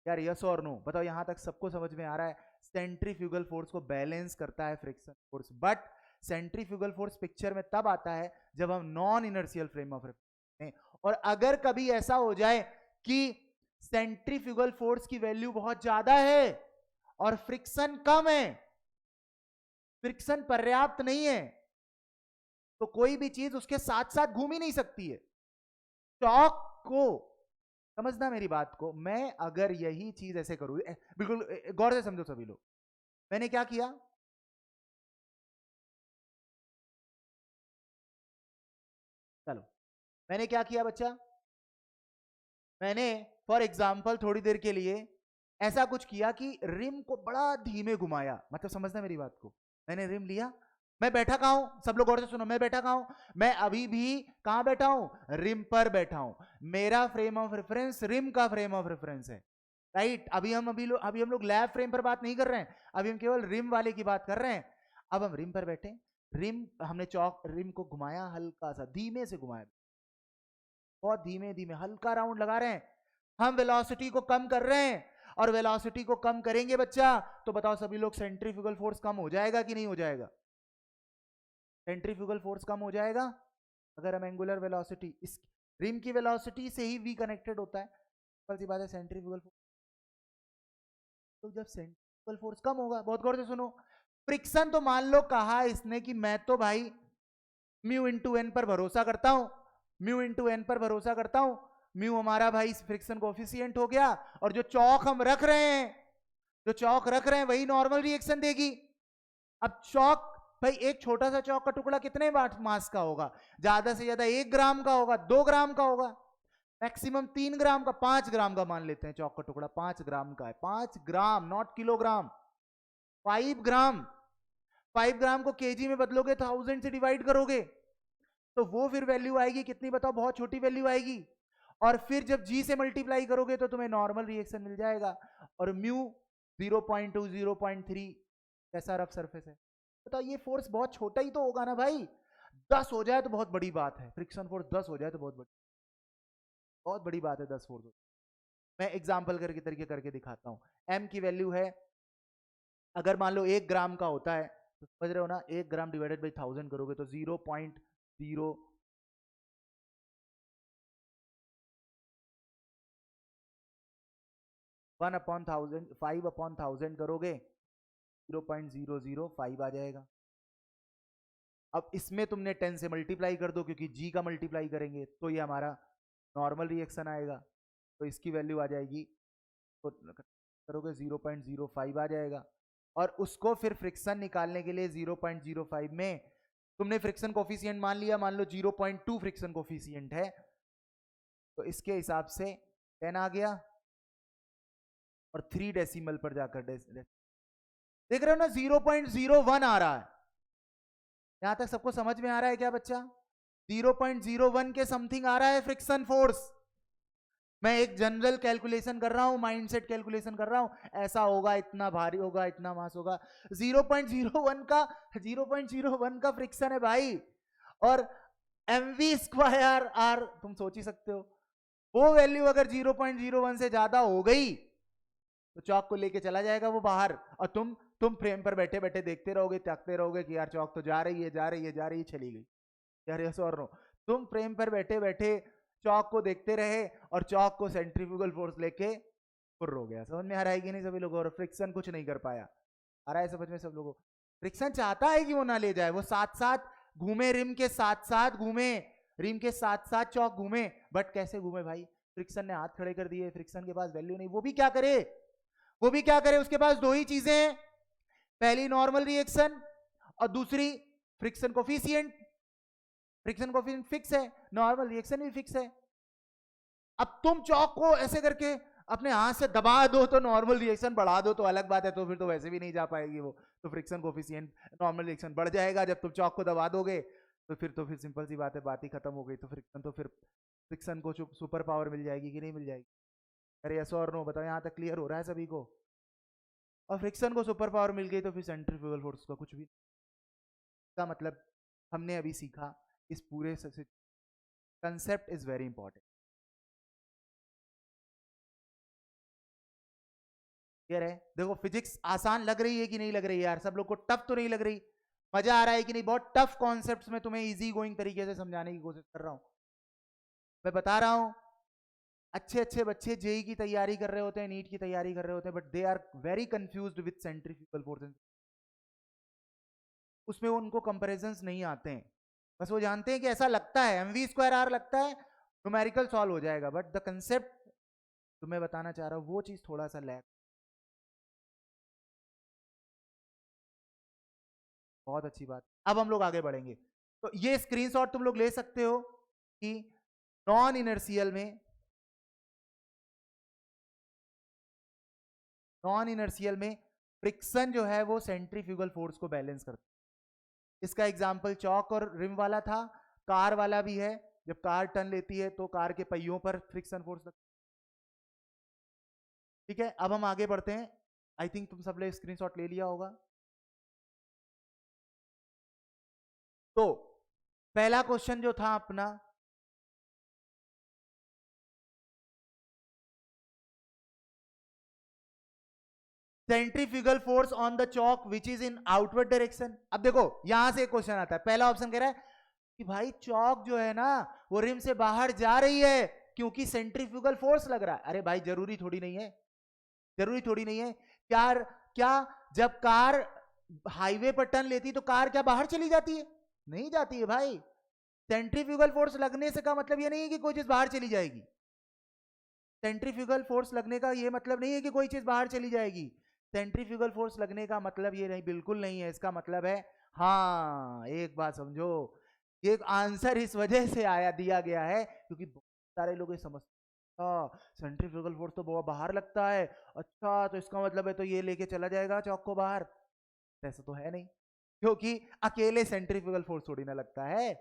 यार? यस और नो बताओ, यहां तक सबको समझ में आ रहा है? सेंट्रीफ्यूगल फोर्स को बैलेंस करता है friction force, but centrifugal force picture में तब आता है जब हम non inertial frame of reference में। और अगर कभी ऐसा हो जाए कि सेंट्रीफ्यूगल फोर्स की वैल्यू बहुत ज्यादा है और फ्रिक्शन कम है, फ्रिक्शन पर्याप्त नहीं है, तो कोई भी चीज उसके साथ साथ घूम ही नहीं सकती है। चौक को समझना मेरी बात को, मैं अगर यही चीज ऐसे करूं, बिल्कुल गौर से समझो सभी लोग, मैंने क्या किया? चलो मैंने क्या किया बच्चा? मैंने फॉर एग्जाम्पल थोड़ी देर के लिए ऐसा कुछ किया कि रिम को बड़ा धीमे घुमाया। मतलब समझना मेरी बात को, मैंने रिम लिया, मैं बैठा कहां हूं? सब लोग गौर से सुनो, मैं बैठा कहां हूं? मैं अभी भी कहां बैठा हूं? रिम पर बैठा हूं। मेरा फ्रेम ऑफ रेफरेंस रिम का फ्रेम ऑफ रेफरेंस है, राइट? अभी हम लोग लैब फ्रेम पर बात नहीं कर रहे हैं, अभी हम केवल रिम वाले की बात कर रहे हैं। अब हम रिम पर बैठे, रिम हमने चौक रिम को घुमाया, हल्का सा धीमे से घुमाया, बहुत धीमे धीमे हल्का राउंड लगा रहे हैं। हम वेलोसिटी को कम कर रहे हैं, और वेलोसिटी को कम करेंगे बच्चा तो बताओ सभी लोग, सेंट्रीफ्यूगल फोर्स कम हो जाएगा कि नहीं हो जाएगा? सेंट्रीफ्यूगल फोर्स कम हो जाएगा अगर हम एंगुलर वेलोसिटी, इस रिम की वेलोसिटी से ही वी कनेक्टेड होता है। सिंपल सी बात है, सेंट्रीफ्यूगल फोर्स, तो जब सेंट्रीफ्यूगल फोर्स कम होगा, बहुत गौर से सुनो, फ्रिक्शन तो मान लो कहा इसने कि मैं तो भाई म्यू इंटू एन पर भरोसा करता हूं, म्यू इंटू एन पर भरोसा करता हूं, म्यू हमारा भाई फ्रिक्शन कोफिशिएंट हो गया, और जो चौक हम रख रहे हैं, जो चौक रख रहे हैं वही नॉर्मल रिएक्शन देगी। अब चौक भाई, एक छोटा सा चौक का टुकड़ा कितने मास का होगा? ज्यादा से ज्यादा 1 ग्राम का होगा, 2 ग्राम का होगा, मैक्सिमम 3 ग्राम का, 5 ग्राम का मान लेते हैं चौक का टुकड़ा, 5 ग्राम का है। 5 ग्राम, नॉट किलोग्राम, 5 ग्राम। 5 ग्राम को केजी में बदलोगे, 1000 से डिवाइड करोगे तो वो फिर वैल्यू आएगी कितनी बताओ? बहुत छोटी वैल्यू आएगी। और फिर जब जी से मल्टीप्लाई करोगे तो तुम्हें नॉर्मल रिएक्शन मिल जाएगा। और म्यू 0.2 0.3 कैसा रफ सरफेस है? बताओ ये फोर्स बहुत छोटा ही तो होगा ना भाई। 10 हो जाए तो बहुत बड़ी बात है, फ्रिक्शन फोर्स 10 हो जाए तो बहुत बड़ी बात है 10 फोर्स। मैं एग्जाम्पल करके तरीके करके दिखाता हूं। एम की वैल्यू है, अगर मान लो 1 ग्राम का होता है तो समझ रहे हो ना, 1 ग्राम डिवाइडेड बाई 1000 करोगे तो 0.0 1/1000, 5/1000 करोगे 0.005 आ जाएगा। अब इसमें तुमने 10 से मल्टीप्लाई कर दो, क्योंकि जी का मल्टीप्लाई करेंगे तो ये हमारा नॉर्मल रिएक्शन आएगा, तो इसकी वैल्यू आ जाएगी, तो करोगे 0.05 आ जाएगा। और उसको फिर फ्रिक्शन निकालने के लिए 0.05 में तुमने फ्रिक्शन कोफिशिएंट मान लिया, मान लो 0.2 फ्रिक्शन कोफिशिएंट है, तो इसके हिसाब से 10 आ गया और 3 डेसिमल पर जाकर देख रहे हो ना 0.01 आ रहा है। यहां तक सबको समझ में आ रहा है क्या बच्चा? 0.01 के समथिंग आ रहा है फ्रिक्शन फोर्स। मैं एक जनरल कैलकुलेशन कर रहा हूं, माइंडसेट कैलकुलेशन कर रहा हूं, ऐसा होगा, इतना भारी होगा, इतना मास होगा। 0.01 का फ्रिक्शन है भाई। और mv स्क्वायर आर, तुम सोच ही सकते हो, वो वैल्यू अगर 0.01 से ज्यादा हो गई तो चौक को लेके चला जाएगा वो बाहर, और तुम फ्रेम पर बैठे बैठे देखते रहोगे, ताकते रहोगे कि यार चौक तो जा रही है, जा रही है, जा रही है, चली गई। यार यस और नो? तुम फ्रेम पर बैठे बैठे चौक को देखते रहे और चौक को सेंट्रीफ्यूगल फोर्स लेके फुर्र हो गया। समझ में आ रहा है कि नहीं सभी लोगों? और फ्रिक्शन कुछ नहीं कर पाया। आ रहा है समझ में सब लोगों? फ्रिक्शन चाहता है कि वो ना ले जाए, वो साथ साथ घूमे, रिम के साथ साथ घूमे, रिम के साथ साथ चौक घूमे, बट कैसे घूमे भाई? फ्रिक्शन ने हाथ खड़े कर दिए, फ्रिक्शन के पास वैल्यू नहीं। वो भी क्या करे? वो भी क्या करे? उसके पास दो ही चीजें हैं, पहली नॉर्मल रिएक्शन और दूसरी friction coefficient. Friction coefficient fix है, नॉर्मल रिएक्शन भी फिक्स है। अब तुम चौक को ऐसे करके अपने हाथ से दबा दो तो नॉर्मल रिएक्शन बढ़ा दो तो अलग बात है, तो फिर तो वैसे भी नहीं जा पाएगी वो, तो फ्रिक्शन कोफिशिएंट नॉर्मल रिएक्शन बढ़ जाएगा जब तुम चौक को दबा दोगे, तो फिर सिंपल सी बात है, बात ही खत्म हो गई। तो फिर फ्रिक्शन को सुपर पावर मिल जाएगी कि नहीं मिल जाएगी? अरे यस और नो बताओ, यहां तक क्लियर हो रहा है सभी को? और फ्रिक्शन को सुपर पावर मिल गई तो फिर सेंट्रीफ्यूगल फोर्स का कुछ भी का मतलब हमने अभी सीखा। इस पूरे concept is very important. Clear है? देखो फिजिक्स आसान लग रही है कि नहीं लग रही है यार? सब लोग को टफ तो नहीं लग रही? मजा आ रहा है कि नहीं? बहुत टफ कॉन्सेप्ट्स में तुम्हें इजी गोइंग तरीके से समझाने की कोशिश कर रहा हूं। मैं बता रहा हूं, अच्छे अच्छे बच्चे जेई की तैयारी कर रहे होते हैं, नीट की तैयारी कर रहे होते हैं, but they are very confused with centrifugal force. उसमें उनको कंपेरिजन नहीं आते हैं, बस वो जानते हैं कि ऐसा लगता है, mv स्क्वायर आर लगता है, न्यूमेरिकल सॉल्व हो जाएगा, बट द कंसेप्ट तो मैं बताना चाह रहा हूं वो चीज थोड़ा सा लैक। बहुत अच्छी बात। अब हम लोग आगे बढ़ेंगे, तो ये स्क्रीनशॉट तुम लोग ले सकते हो कि नॉन इनर्शियल में, नॉन इनर्शियल में फ्रिक्शन जो है वो सेंट्रीफ्यूगल फोर्स को बैलेंस करता है। इसका एग्जांपल चौक और रिम वाला था, कार वाला भी है। जब कार टर्न लेती है तो कार के पहियों पर फ्रिक्शन फोर्स लगता है। ठीक है, अब हम आगे बढ़ते हैं। आई थिंक तुम सब लोग स्क्रीनशॉट ले लिया होगा। तो पहला क्वेश्चन जो था अपना, centrifugal force on the chalk which is in outward direction. अब देखो यहां से एक क्वेश्चन आता है, पहला ऑप्शन कह रहा है कि भाई चौक जो है ना वो रिम से बाहर जा रही है क्योंकि सेंट्रीफ्यूगल फोर्स लग रहा है। अरे भाई जरूरी थोड़ी नहीं है, जरूरी थोड़ी नहीं है। क्या क्या जब कार हाईवे पर टर्न लेती तो कार क्या बाहर चली जाती है? नहीं जाती है भाई। सेंट्रीफ्यूगल फोर्स लगने से का मतलब ये नहीं है कि कोई चीज बाहर चली जाएगी। सेंट्रीफ्यूगल फोर्स लगने का ये मतलब नहीं है कि कोई चीज बाहर चली जाएगी। सेंट्रीफ्यूगल फोर्स लगने का मतलब ये नहीं, बिल्कुल नहीं है। इसका मतलब है, हाँ एक बात समझो, ये आंसर इस वजह से आया दिया गया है क्योंकि बहुत सारे लोग ये समझते सेंट्रीफ्यूगल फोर्स तो बहुत बाहर लगता है, अच्छा तो इसका मतलब है तो ये लेके चला जाएगा चौक को बाहर। ऐसा तो है नहीं, क्योंकि अकेले सेंट्रीफ्यूगल फोर्स थोड़ी ना लगता है,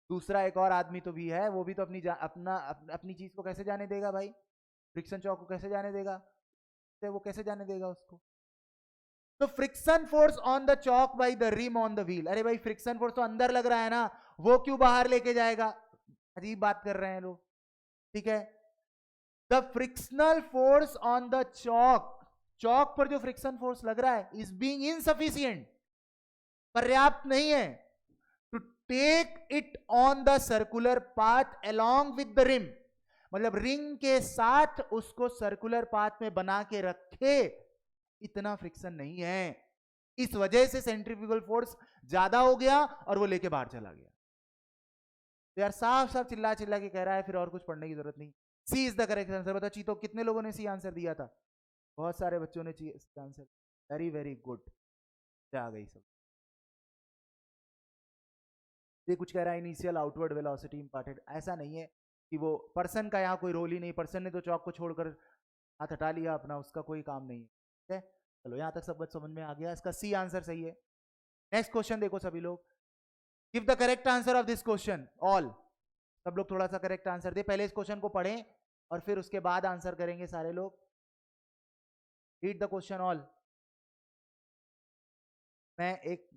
दूसरा एक और आदमी तो भी है, वो भी तो अपनी चीज को कैसे जाने देगा भाई? फ्रिक्शन चौक को कैसे जाने देगा? वो कैसे जाने देगा उसको? तो friction force on the chalk by the rim on the wheel. अरे भाई फ्रिक्शन फोर्स तो अंदर लग रहा है ना, वो क्यों बाहर लेके जाएगा? अजीब बात कर रहे हैं लोग। ठीक है, the frictional force on the chalk, chalk पर जो फ्रिक्शन फोर्स लग रहा है इज बीइंग इनसफिशिएंट, पर्याप्त नहीं है, to take it on the circular path along with the rim. मतलब रिंग के साथ उसको सर्कुलर पाथ में बना के रखे, इतना फ्रिक्शन नहीं है। इस वजह से सेंट्रीफ्यूगल फोर्स ज्यादा हो गया और वो लेके बाहर चला गया। तो यार साफ साफ चिल्ला चिल्ला के कह रहा है, फिर और कुछ पढ़ने की जरूरत नहीं। सी इज द करेक्ट आंसर। बताओ चीतो, कितने लोगों ने सी आंसर दिया था? बहुत सारे बच्चों ने C answer. Very very good, आ गई सब। ये कुछ कह रहा है इनिशियल आउटवर्ड वेलोसिटी इंपॉर्टेंट, ऐसा नहीं है। कि वो पर्सन का यहाँ कोई रोल ही नहीं, पर्सन ने तो चौक को छोड़कर हाथ हटा लिया अपना, उसका कोई काम नहीं है। ठीक है, चलो यहाँ तक सब कुछ समझ में आ गया, इसका सी आंसर सही है। नेक्स्ट क्वेश्चन देखो सभी लोग, give the correct answer of this question all. सब लोग थोड़ा सा करेक्ट आंसर दे, पहले इस क्वेश्चन को पढ़ें और फिर उसके बाद आंसर करेंगे सारे लोग। Read the question all. मैं एक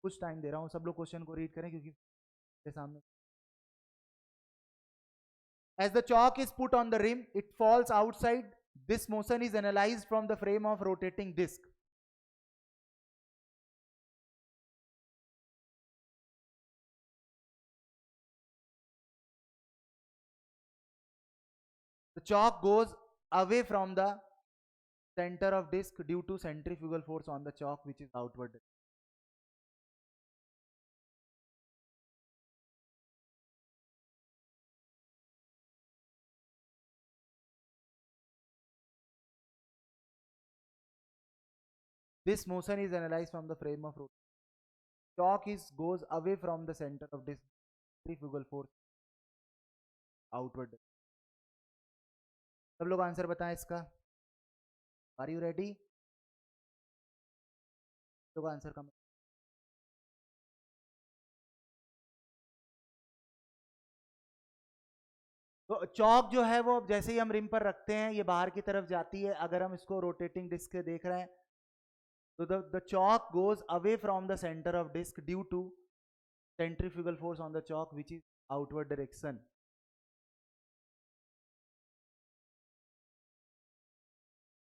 कुछ टाइम दे रहा हूं, सब लोग क्वेश्चन को रीड करें क्योंकि मेरे सामने। As the chalk is put on the rim, it falls outside. This motion is analyzed from the frame of rotating disc. The chalk goes away from the center of disc due to centrifugal force on the chalk, which is outward. This motion is analyzed from the frame of rotation. Chalk goes away from the center of disc, centrifugal force outward. सब लोग आंसर बताएं इसका। Are you ready? लोग आंसर का तो चौक जो है वो जैसे ही हम रिम पर रखते हैं ये बाहर की तरफ जाती है। अगर हम इसको रोटेटिंग डिस्क से देख रहे हैं तो the chalk goes away from the centre of disc due to centrifugal force on the chalk which is outward direction.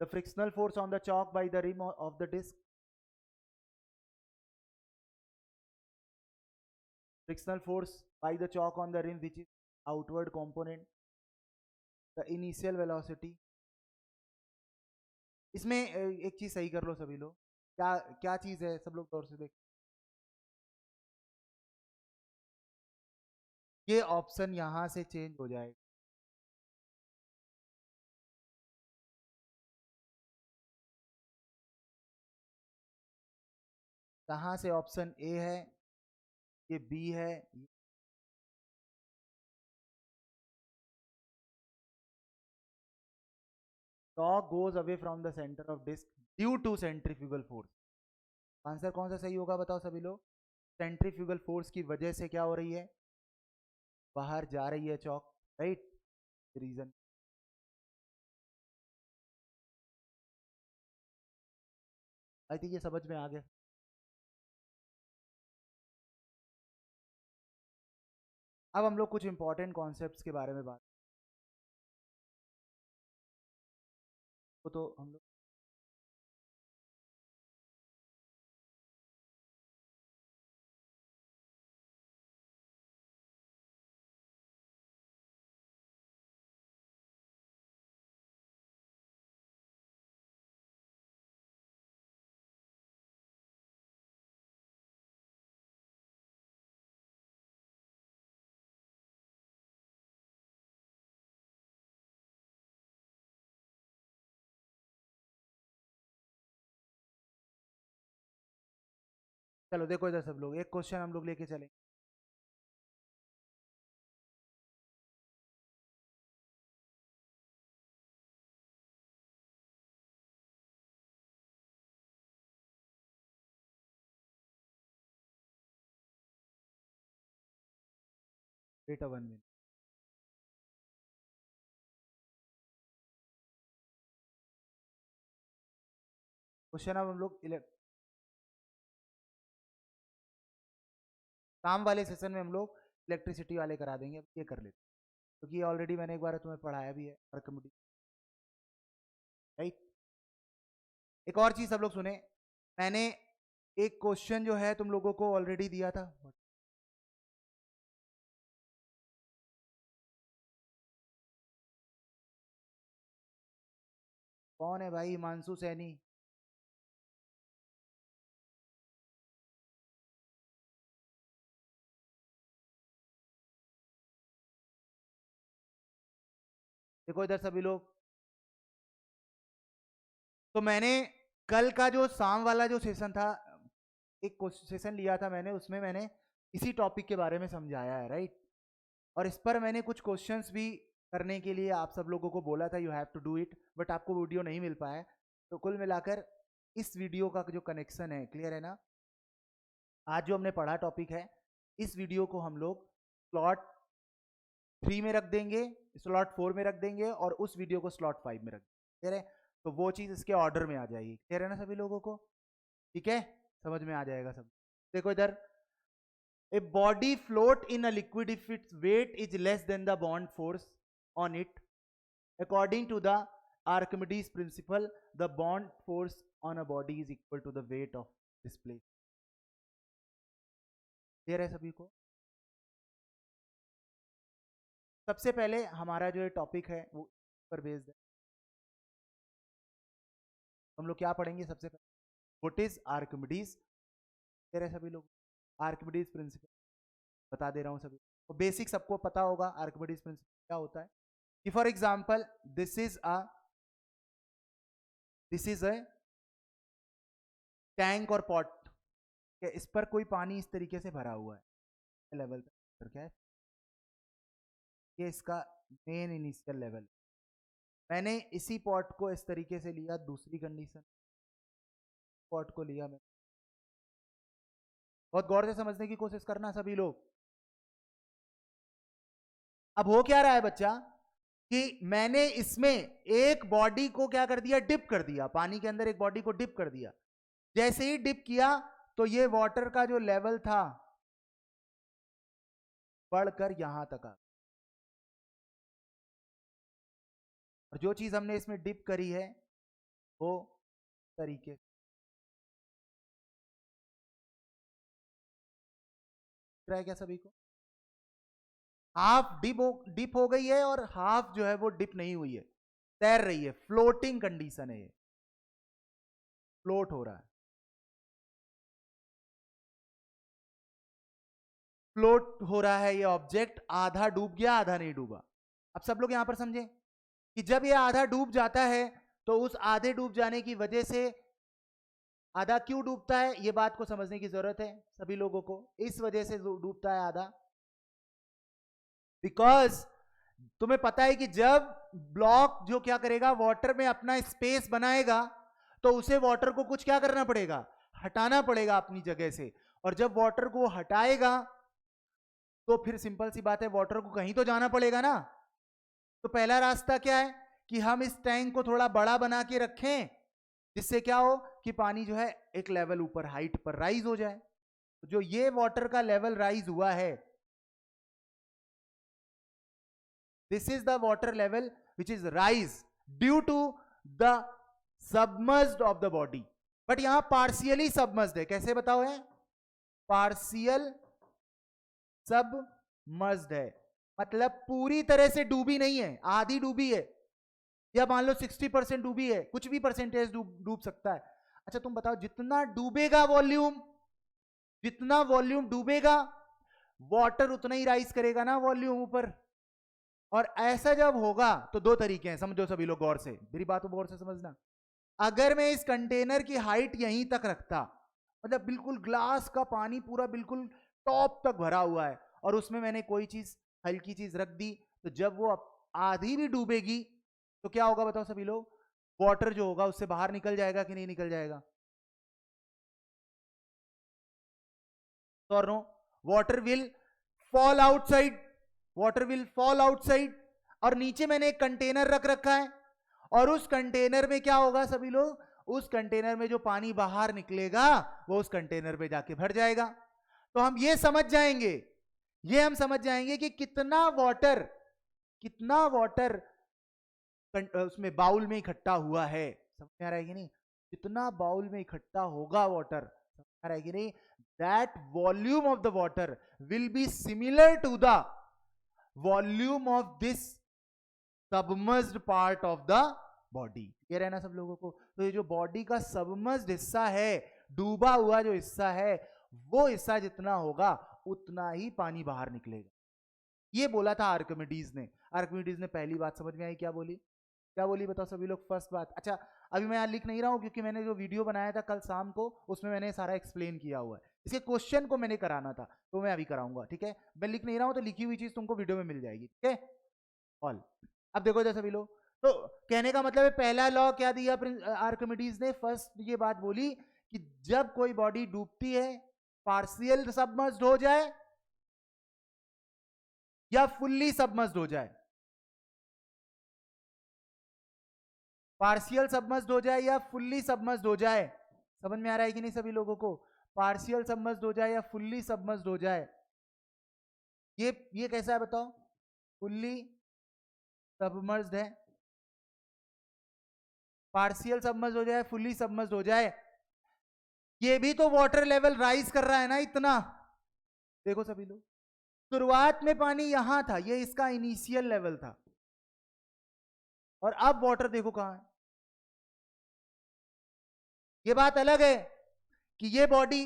The frictional force on the chalk by the rim of the disc. Frictional force by the chalk on the rim, which is outward component. The initial velocity. इसमें एक चीज सही कर लो सभी लोग, क्या क्या चीज है सब लोग गौर से देख। ये ऑप्शन यहां से चेंज हो जाएगा। कहां से ऑप्शन ए है, ये बी है, chalk goes away from the centre of disc due to centrifugal force. Answer कौन सा सही होगा बताओ सभी लोग। सेंट्रीफ्यूगल फोर्स की वजह से क्या हो रही है, बाहर जा रही है चौक, राइट। रीजन आई थिंक ये समझ में आ गया। अब हम लोग कुछ इंपॉर्टेंट कॉन्सेप्ट्स के बारे में बात तो हम लोग चलो देखो इधर सब लोग, एक क्वेश्चन हम लोग लेके चलें। बेटा 1 मिनट। क्वेश्चन अब हम लोग काम वाले सेशन में हम लोग इलेक्ट्रिसिटी वाले करा देंगे, अब ये कर लेते क्योंकि ये ऑलरेडी मैंने एक बार तुम्हें पढ़ाया भी है आर्किमिडीज, राइट। एक और चीज सब लोग सुने, मैंने एक क्वेश्चन जो है तुम लोगों को ऑलरेडी दिया था। कौन है भाई? हिमांशु सैनी। देखो इधर सभी लोग, तो मैंने कल का जो शाम वाला जो सेशन था, एक सेशन लिया था मैंने, उसमें मैंने इसी टॉपिक के बारे में समझाया है, राइट। और इस पर मैंने कुछ क्वेश्चंस भी करने के लिए आप सब लोगों को बोला था, you have to do it, but आपको वीडियो नहीं मिल पाया। तो कुल मिलाकर इस वीडियो का जो कनेक्शन है, क्लियर है ना? आज जो हमने पढ़ा टॉपिक है, इस वीडियो को हम लोग स्लॉट 3 में रख देंगे, स्लॉट 4 में रख देंगे, और उस वीडियो को स्लॉट 5 में रख देंगे। क्लियर है? तो वो चीज इसके ऑर्डर में आ जाएगी। क्लियर है ना सभी लोगों को? ठीक है, समझ में आ जाएगा सब। देखो इधर, a body float in a liquid if its weight is less than the bond force on it. According to the Archimedes principle, the bond force on a body is equal to the weight of displacement. Clear है सभी को? सबसे पहले हमारा जो टॉपिक है वो पर बेस्ड है। हम लोग क्या पढ़ेंगे सबसे पहले? What is Archimedes? क्लियर है सभी लोग? आर्किमिडीज प्रिंसिपल बता दे रहा हूं सभी तो, बेसिक सबको पता होगा आर्किमिडीज प्रिंसिपल क्या होता है। कि for example this is a tank और पॉट, इस पर कोई पानी इस तरीके से भरा हुआ है लेवल पर, क्या है ये इसका मेन इनिशियल लेवल। मैंने इसी पॉट को इस तरीके से लिया, दूसरी कंडीशन पॉट को लिया मैं, बहुत गौर से समझने की कोशिश करना सभी लोग। अब हो क्या रहा है बच्चा कि मैंने इसमें एक बॉडी को क्या कर दिया, डिप कर दिया, पानी के अंदर एक बॉडी को डिप कर दिया। जैसे ही डिप किया तो ये वाटर का जो लेवल था बढ़कर यहां तक आ, और जो चीज हमने इसमें डिप करी है वो तरीके, क्या सभी को? हाफ डिप हो गई है और हाफ जो है वो डिप नहीं हुई है, तैर रही है, फ्लोटिंग कंडीशन है, ये फ्लोट हो रहा है, फ्लोट हो रहा है ये ऑब्जेक्ट, आधा डूब गया आधा नहीं डूबा। अब सब लोग यहां पर समझे कि जब ये आधा डूब जाता है तो उस आधे डूब जाने की वजह से, आधा क्यों डूबता है ये बात को समझने की जरूरत है सभी लोगों को। इस वजह से डूबता है आधा, बिकॉज तुम्हें पता है कि जब ब्लॉक जो क्या करेगा, वाटर में अपना स्पेस बनाएगा, तो उसे वाटर को कुछ क्या करना पड़ेगा, हटाना पड़ेगा अपनी जगह से। और जब वाटर को हटाएगा तो फिर सिंपल सी बात है, वाटर को कहीं तो जाना पड़ेगा ना। तो पहला रास्ता क्या है कि हम इस टैंक को थोड़ा बड़ा बना के रखें, जिससे क्या हो कि पानी जो है एक लेवल ऊपर हाइट पर राइज हो जाए। तो जो ये वाटर का लेवल राइज हुआ है, this is the water level which is rise due to the submerged of the body, but यहां partially submerged है। कैसे बताओ है? पार्शियल सबमर्ज्ड है, मतलब पूरी तरह से डूबी नहीं है, आधी डूबी है, या मान लो 60% डूबी है, कुछ भी परसेंटेज डूब सकता है। अच्छा तुम बताओ, जितना डूबेगा वॉल्यूम, जितना वॉल्यूम डूबेगा वाटर उतना ही राइज करेगा ना वॉल्यूम ऊपर। और ऐसा जब होगा तो दो तरीके हैं, समझो सभी लोग गौर से, मेरी बात को गौर से समझना। अगर मैं इस कंटेनर की हाइट यहीं तक रखता, मतलब बिल्कुल ग्लास का पानी पूरा बिल्कुल टॉप तक भरा हुआ है, और उसमें मैंने कोई चीज हल्की चीज रख दी, तो जब वो आधी भी डूबेगी तो क्या होगा बताओ सभी लोग? वाटर जो होगा उससे बाहर निकल जाएगा कि नहीं निकल जाएगा? और no, water will fall outside, water will fall outside. और नीचे मैंने एक कंटेनर रख रखा है, और उस कंटेनर में क्या होगा सभी लोग? उस कंटेनर में जो पानी बाहर निकलेगा वो उस कंटेनर पे जाके भर जाएगा। तो हम ये समझ जाएंगे, ये हम समझ जाएंगे कि कितना वाटर उसमें बाउल में इकट्ठा हुआ है। समझ में आ रहा है कि नहीं? जितना बाउल में इकट्ठा होगा वाटर, समझ में आ रहा है कि नहीं? that volume of the water will be similar to the volume of this submerged part of the body। ये रहना सब लोगों को। तो ये जो बॉडी का सबमर्ज्ड हिस्सा है, डूबा हुआ जो हिस्सा है, वो हिस्सा जितना होगा उतना ही पानी बाहर निकलेगा। ये बोला था आर्किमिडीज ने। आर्किमिडीज ने पहली बात समझ में आई क्या बोली? क्या बोली बताओ सभी लोग? फर्स्ट बात। अच्छा अभी मैं यहाँ लिख नहीं रहा हूँ क्योंकि मैंने जो वीडियो बनाया था कल शाम को उसमें मैंने सारा एक्सप्लेन किया हुआ है, इसके क्वेश्चन को मैंने कराना था तो मैं अभी कराऊंगा, ठीक है। मैं लिख नहीं रहा हूँ तो लिखी हुई चीज तुमको वीडियो में मिल जाएगी, ठीक है। ऑल, अब देखो जैसे भी लोग, तो कहने का मतलब है पहला लॉ क्या दिया आर्किमिडीज ने, फर्स्ट ये बात बोली कि जब कोई बॉडी डूबती है पार्शियल सबमर्ज्ड हो जाए या फुल्ली सबमर्ज्ड हो जाए, पार्शियल सबमर्ज्ड हो जाए या फुल्ली सबमर्ज्ड हो जाए, समझ में आ रहा है कि नहीं सभी लोगों को, पार्शियल सबमर्ज्ड हो जाए या फुल्ली सबमर्ज्ड हो जाए, ये कैसा है बताओ, फुल्ली सबमर्ज्ड है, पार्शियल सबमर्ज्ड हो जाए, फुल्ली सबमर्ज्ड हो जाए, ये भी तो वाटर लेवल राइज कर रहा है ना इतना। देखो सभी लोग, शुरुआत में पानी यहां था, ये इसका इनिशियल लेवल था, और अब वाटर देखो कहां है। ये बात अलग है कि ये बॉडी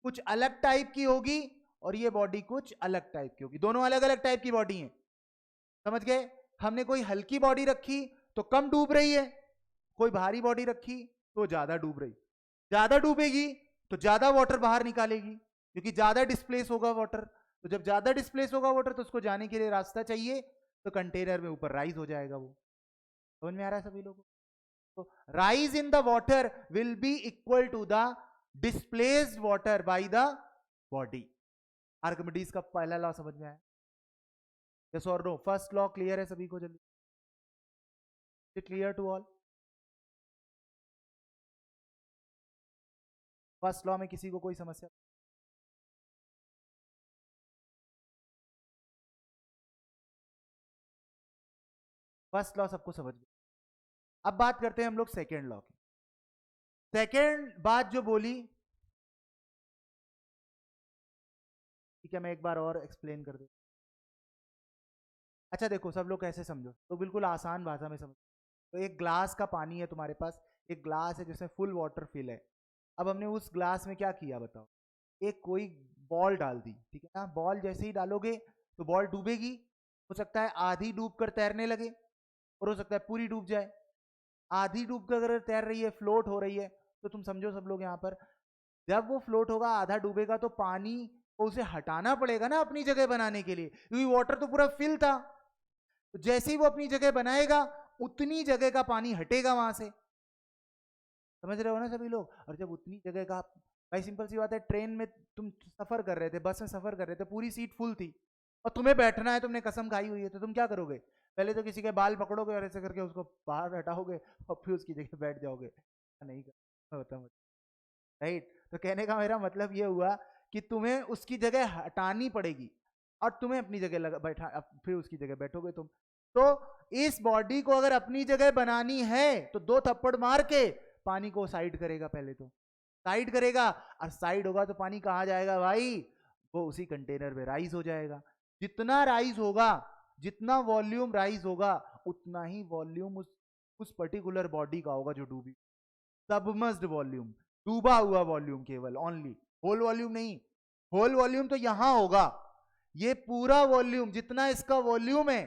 कुछ अलग टाइप की होगी और ये बॉडी कुछ अलग टाइप की होगी, दोनों अलग अलग टाइप की बॉडी हैं, समझ गए। हमने कोई हल्की बॉडी रखी तो कम डूब रही है, कोई भारी बॉडी रखी तो ज्यादा डूब रही, ज्यादा डूबेगी तो ज्यादा वाटर बाहर निकालेगी क्योंकि ज्यादा डिस्प्लेस होगा वाटर, तो जब ज्यादा डिस्प्लेस होगा वाटर तो उसको जाने के लिए रास्ता चाहिए, तो कंटेनर में ऊपर राइज हो जाएगा वो। समझ में आ रहा है सभी लोगों को, तो rise in the water will be equal to the displaced water by the body. Archimedes का पहला लॉ समझ में आया, यस और नो, फर्स्ट लॉ क्लियर है सभी को, जल्दी clear to all, first law में किसी को कोई समस्या, फर्स्ट लॉ सबको समझ में। अब बात करते हैं हम लोग सेकेंड लॉ की, सेकेंड बात जो बोली, ठीक है मैं एक बार और एक्सप्लेन कर दूं। अच्छा देखो सब लोग कैसे समझो, तो बिल्कुल आसान भाषा में समझो, तो एक ग्लास का पानी है तुम्हारे पास, एक ग्लास है जिसमें फुल वाटर फिल है, अब हमने उस ग्लास में क्या किया बताओ, एक कोई बॉल डाल दी, ठीक है ना, बॉल जैसे ही डालोगे तो बॉल डूबेगी, हो सकता है आधी डूब कर तैरने लगे और हो सकता है पूरी डूब जाए, आधी डूब कर अगर तैर रही है, फ्लोट हो रही है, तो तुम समझो सब लोग यहाँ पर, जब वो फ्लोट होगा आधा डूबेगा तो पानी को उसे हटाना पड़ेगा ना अपनी जगह बनाने के लिए, क्योंकि वाटर तो पूरा फिल था, तो जैसे ही वो अपनी जगह बनाएगा उतनी जगह का पानी हटेगा वहां से, समझ रहे हो ना सभी लोग। और जब उतनी जगह का, भाई सिंपल सी बात है, ट्रेन में तुम सफर कर रहे थे, बस में सफर कर रहे थे, पूरी सीट फुल थी और तुम्हें बैठना है, तुमने कसम खाई हुई है, तो तुम क्या करोगे, पहले तो किसी के बाल पकड़ोगे और ऐसे करके उसको बाहर हटाओगे और फिर उसकी जगह बैठ जाओगे, नहीं होता राइट। तो कहने का मेरा मतलब ये हुआ कि तुम्हें उसकी जगह हटानी पड़ेगी और तुम्हें अपनी जगह लगा बैठा, फिर उसकी जगह बैठोगे तुम। तो इस बॉडी को अगर अपनी जगह बनानी है तो दो थप्पड़ मार के पानी को साइड करेगा, पहले तो साइड करेगा, और साइड होगा तो पानी कहाँ जाएगा भाई, वो उसी कंटेनर में राइज हो जाएगा, जितना राइज होगा, जितना वॉल्यूम राइज होगा उतना ही वॉल्यूम उस पर्टिकुलर बॉडी का होगा जो डूबी, सबमर्ज्ड वॉल्यूम, डूबा हुआ वॉल्यूम केवल, ओनली होल वॉल्यूम नहीं, होल वॉल्यूम तो यहां होगा, ये पूरा वॉल्यूम जितना इसका वॉल्यूम है,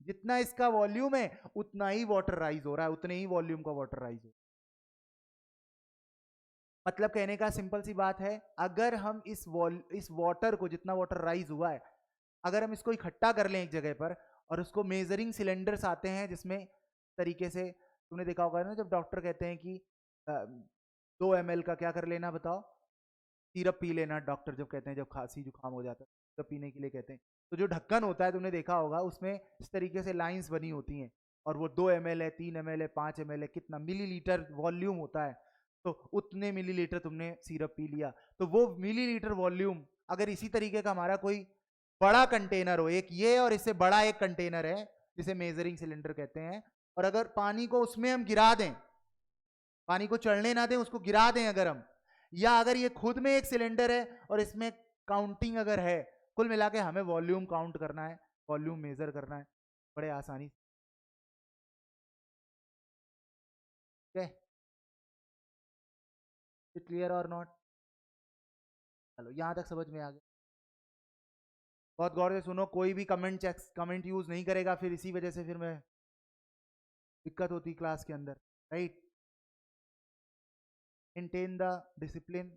जितना इसका वॉल्यूम है उतना ही वाटर राइज हो रहा है, उतने ही वॉल्यूम का वाटर राइज हो रहा है। मतलब कहने का सिंपल सी बात है, अगर हम इस वाटर को, जितना वाटर राइज हुआ है, अगर हम इसको इकट्ठा कर लें एक जगह पर और उसको मेजरिंग सिलेंडर्स आते हैं जिसमें तरीके से, तुमने देखा होगा ना जब डॉक्टर कहते हैं कि 2 ml का क्या कर लेना बताओ, सिरप पी लेना, डॉक्टर जब कहते हैं जब खांसी जुकाम हो जाता है सिरप पीने के लिए कहते हैं, तो जो ढक्कन होता है तुमने देखा होगा उसमें इस तरीके से लाइंस बनी होती हैं और वो 2 ml है, 3 ml है, 5 ml है, कितना मिलीलीटर वॉल्यूम होता है, तो उतने मिलीलीटर तुमने सिरप पी लिया, तो वो मिलीलीटर वॉल्यूम अगर इसी तरीके का हमारा कोई बड़ा कंटेनर हो, एक ये और इससे बड़ा एक कंटेनर है जिसे मेजरिंग सिलेंडर कहते हैं, और अगर पानी को उसमें हम गिरा दें, पानी को चढ़ने ना दें, उसको गिरा दें अगर हम, या अगर ये खुद में एक सिलेंडर है और इसमें काउंटिंग अगर है, कुल मिला के हमें वॉल्यूम काउंट करना है, वॉल्यूम मेजर करना है बड़े आसानी से, क्लियर और नॉट, चलो यहां तक समझ में आ गया, बहुत गौर से सुनो, कोई भी कमेंट यूज नहीं करेगा, फिर इसी वजह से फिर मैं दिक्कत होती क्लास के अंदर, right. Maintain the discipline.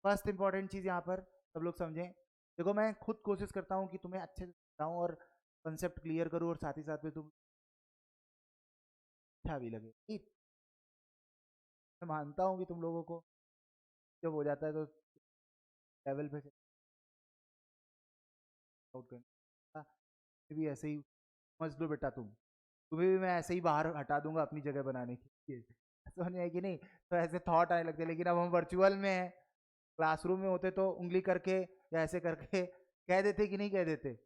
First important चीज यहाँ पर सब लोग समझें। देखो मैं खुद कोशिश करता हूँ कि तुम्हें अच्छे से समझाऊं और कंसेप्ट क्लियर करूँ और साथ ही साथ में तुम अच्छा भी लगे। ठीक, मैं मानता हूँ कि तुम लोगों को जब हो जाता है तो लेवल पे आउट करना भी ऐसे ही समझ लो बेटा, तुम्हें भी मैं ऐसे ही बाहर हटा दूंगा अपनी जगह बनाने के लिए। समझ में है कि नहीं? तो ऐसे थॉट आने लगते, लेकिन अब हम वर्चुअल में हैं। क्लासरूम में होते तो उंगली करके या ऐसे करके कह देते कि नहीं कह देते,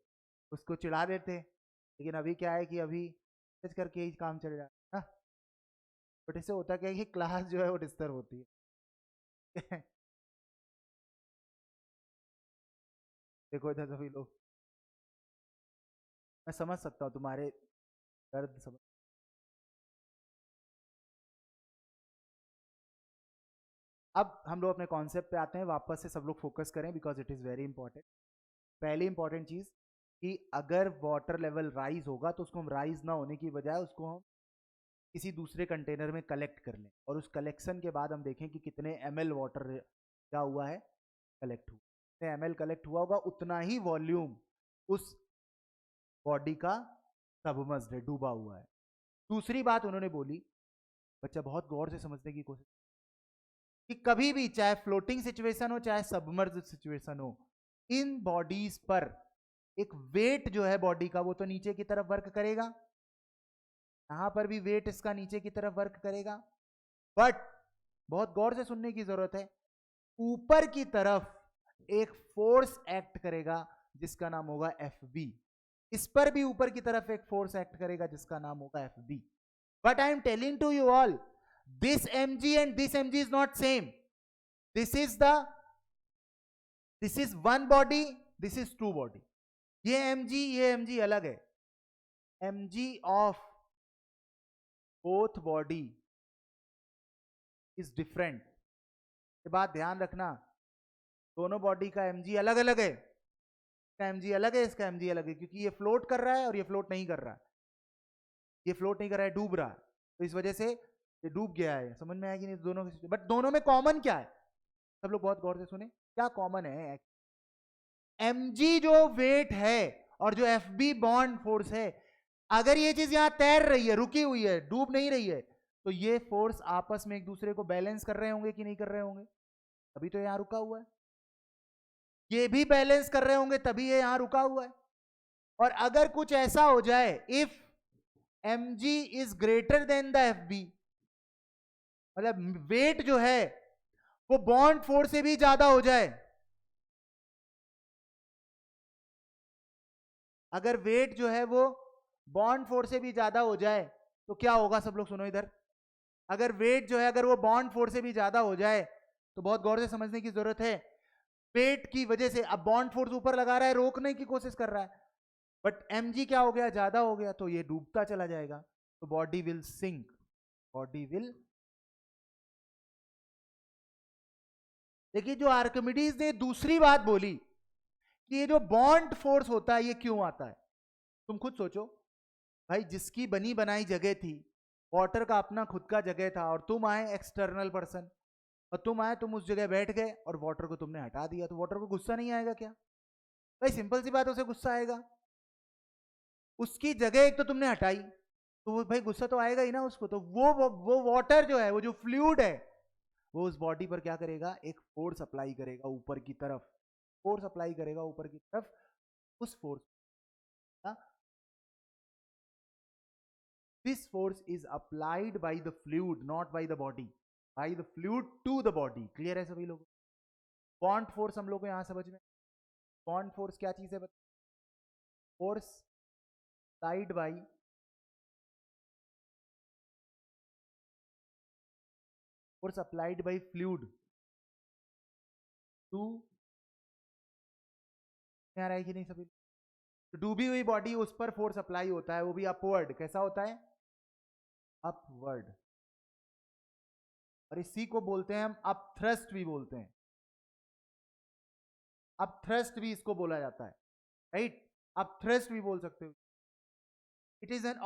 उसको चिढ़ा देते। लेकिन अभी क्या है कि अभी मैसेज करके ही काम चल जाता है ना। बट इससे होता क्या है कि क्लास जो है वो डिस्टर्ब होती है। देखो इधर सभी लोग, मैं समझ सकता हूँ तुम्हारे दर्द समझ। अब हम लोग अपने कॉन्सेप्ट पे आते हैं, वापस से सब लोग फोकस करें because it is very important. पहली इंपॉर्टेंट चीज़ कि अगर वाटर लेवल राइज होगा तो उसको हम राइज ना होने की बजाय उसको हम किसी दूसरे कंटेनर में कलेक्ट कर लें, और उस कलेक्शन के बाद हम देखें कि कितने ml वाटर क्या हुआ है, कलेक्ट हुआ। जितने ml कलेक्ट हुआ होगा उतना ही वॉल्यूम उस बॉडी का सबमर्ज्ड है, डूबा हुआ है। दूसरी बात उन्होंने बोली, बच्चा बहुत गौर से समझने की कोशिश, कि कभी भी चाहे फ्लोटिंग सिचुएशन हो चाहे सबमर्ज सिचुएशन हो, इन बॉडीज पर एक वेट जो है बॉडी का वो तो नीचे की तरफ वर्क करेगा, यहां पर भी वेट इसका नीचे की तरफ वर्क करेगा। बट बहुत गौर से सुनने की जरूरत है, ऊपर की तरफ एक फोर्स एक्ट करेगा जिसका नाम होगा एफ बी। इस पर भी ऊपर की तरफ एक फोर्स एक्ट करेगा जिसका नाम होगा F B. But I am telling to you all, this mg and this mg is not same. this is the this is one body, this is two body. ये mg अलग है। mg of both body is different। ये बात ध्यान रखना, दोनों बॉडी का mg अलग अलग है। इसका mg अलग है, इसका mg अलग है, क्योंकि ये फ्लोट कर रहा है और ये फ्लोट नहीं कर रहा है। ये फ्लोट नहीं कर रहा है, डूब रहा है, तो इस वजह से ये डूब गया है। समझ में आया कि नहीं दोनों? बट दोनों में कॉमन क्या है, सब लोग बहुत गौर से सुने, क्या कॉमन है? mg जो वेट है और जो एफ बी बॉन्ड फोर्स है, अगर ये चीज यहां तैर रही है, रुकी हुई है, डूब नहीं रही है, तो ये फोर्स आपस में एक दूसरे को बैलेंस कर रहे होंगे कि नहीं कर रहे होंगे? अभी तो यहां रुका हुआ है। ये भी बैलेंस कर रहे होंगे तभी ये यहां रुका हुआ है। और अगर कुछ ऐसा हो जाए, if mg is greater than the F B, मतलब वेट जो है वो बॉन्ड फोर्स से भी ज्यादा हो जाए, अगर वेट जो है वो बॉन्ड फोर्स से भी ज्यादा हो जाए तो क्या होगा? सब लोग सुनो इधर, अगर वेट जो है अगर वो बॉन्ड फोर्स से भी ज्यादा हो जाए तो बहुत गौर से समझने की जरूरत है। वेट की वजह से अब बॉन्ड फोर्स ऊपर लगा रहा है, रोकने की कोशिश कर रहा है, बट mg क्या हो गया? ज्यादा हो गया, तो ये डूबता चला जाएगा, तो body will sink, body will. देखिए जो आर्किमिडीज ने दूसरी बात बोली कि ये जो बॉन्ड फोर्स होता है ये क्यों आता है, तुम खुद सोचो भाई। जिसकी बनी बनाई जगह थी, वाटर का अपना खुद का जगह था, और तुम आए एक्सटर्नल पर्सन, और तुम आए, तुम उस जगह बैठ गए और वाटर को तुमने हटा दिया, तो वाटर को गुस्सा नहीं आएगा क्या? भाई सिंपल सी बात है, उसे गुस्सा आएगा। उसकी जगह एक तो तुमने हटाई, तो वो भाई गुस्सा तो आएगा ही ना उसको। तो वो वाटर जो है, वो जो फ्लूइड है, वो उस बॉडी पर क्या करेगा? एक फोर्स अप्लाई करेगा ऊपर की तरफ, फोर्स अप्लाई करेगा ऊपर की तरफ। उस force, this force is applied by the fluid, not by the body, by the fluid to the body। Clear है सभी लोगों? बॉन्ड फोर्स हम लोग को यहां समझ में, बॉन्ड फोर्स क्या चीज है? Force applied by, force applied by fluid to, आ रहा है कि नहीं सभी? तो डूबी हुई बॉडी, उस पर फोर्स अप्लाई होता है, वो भी अपवर्ड। कैसा होता है? अपवर्ड। और इसी को बोलते हैं हम अप थ्रस्ट भी बोलते हैं, अप थ्रस्ट भी इसको बोला जाता है, राइट? अप थ्रस्ट भी बोल सकते हो। It is an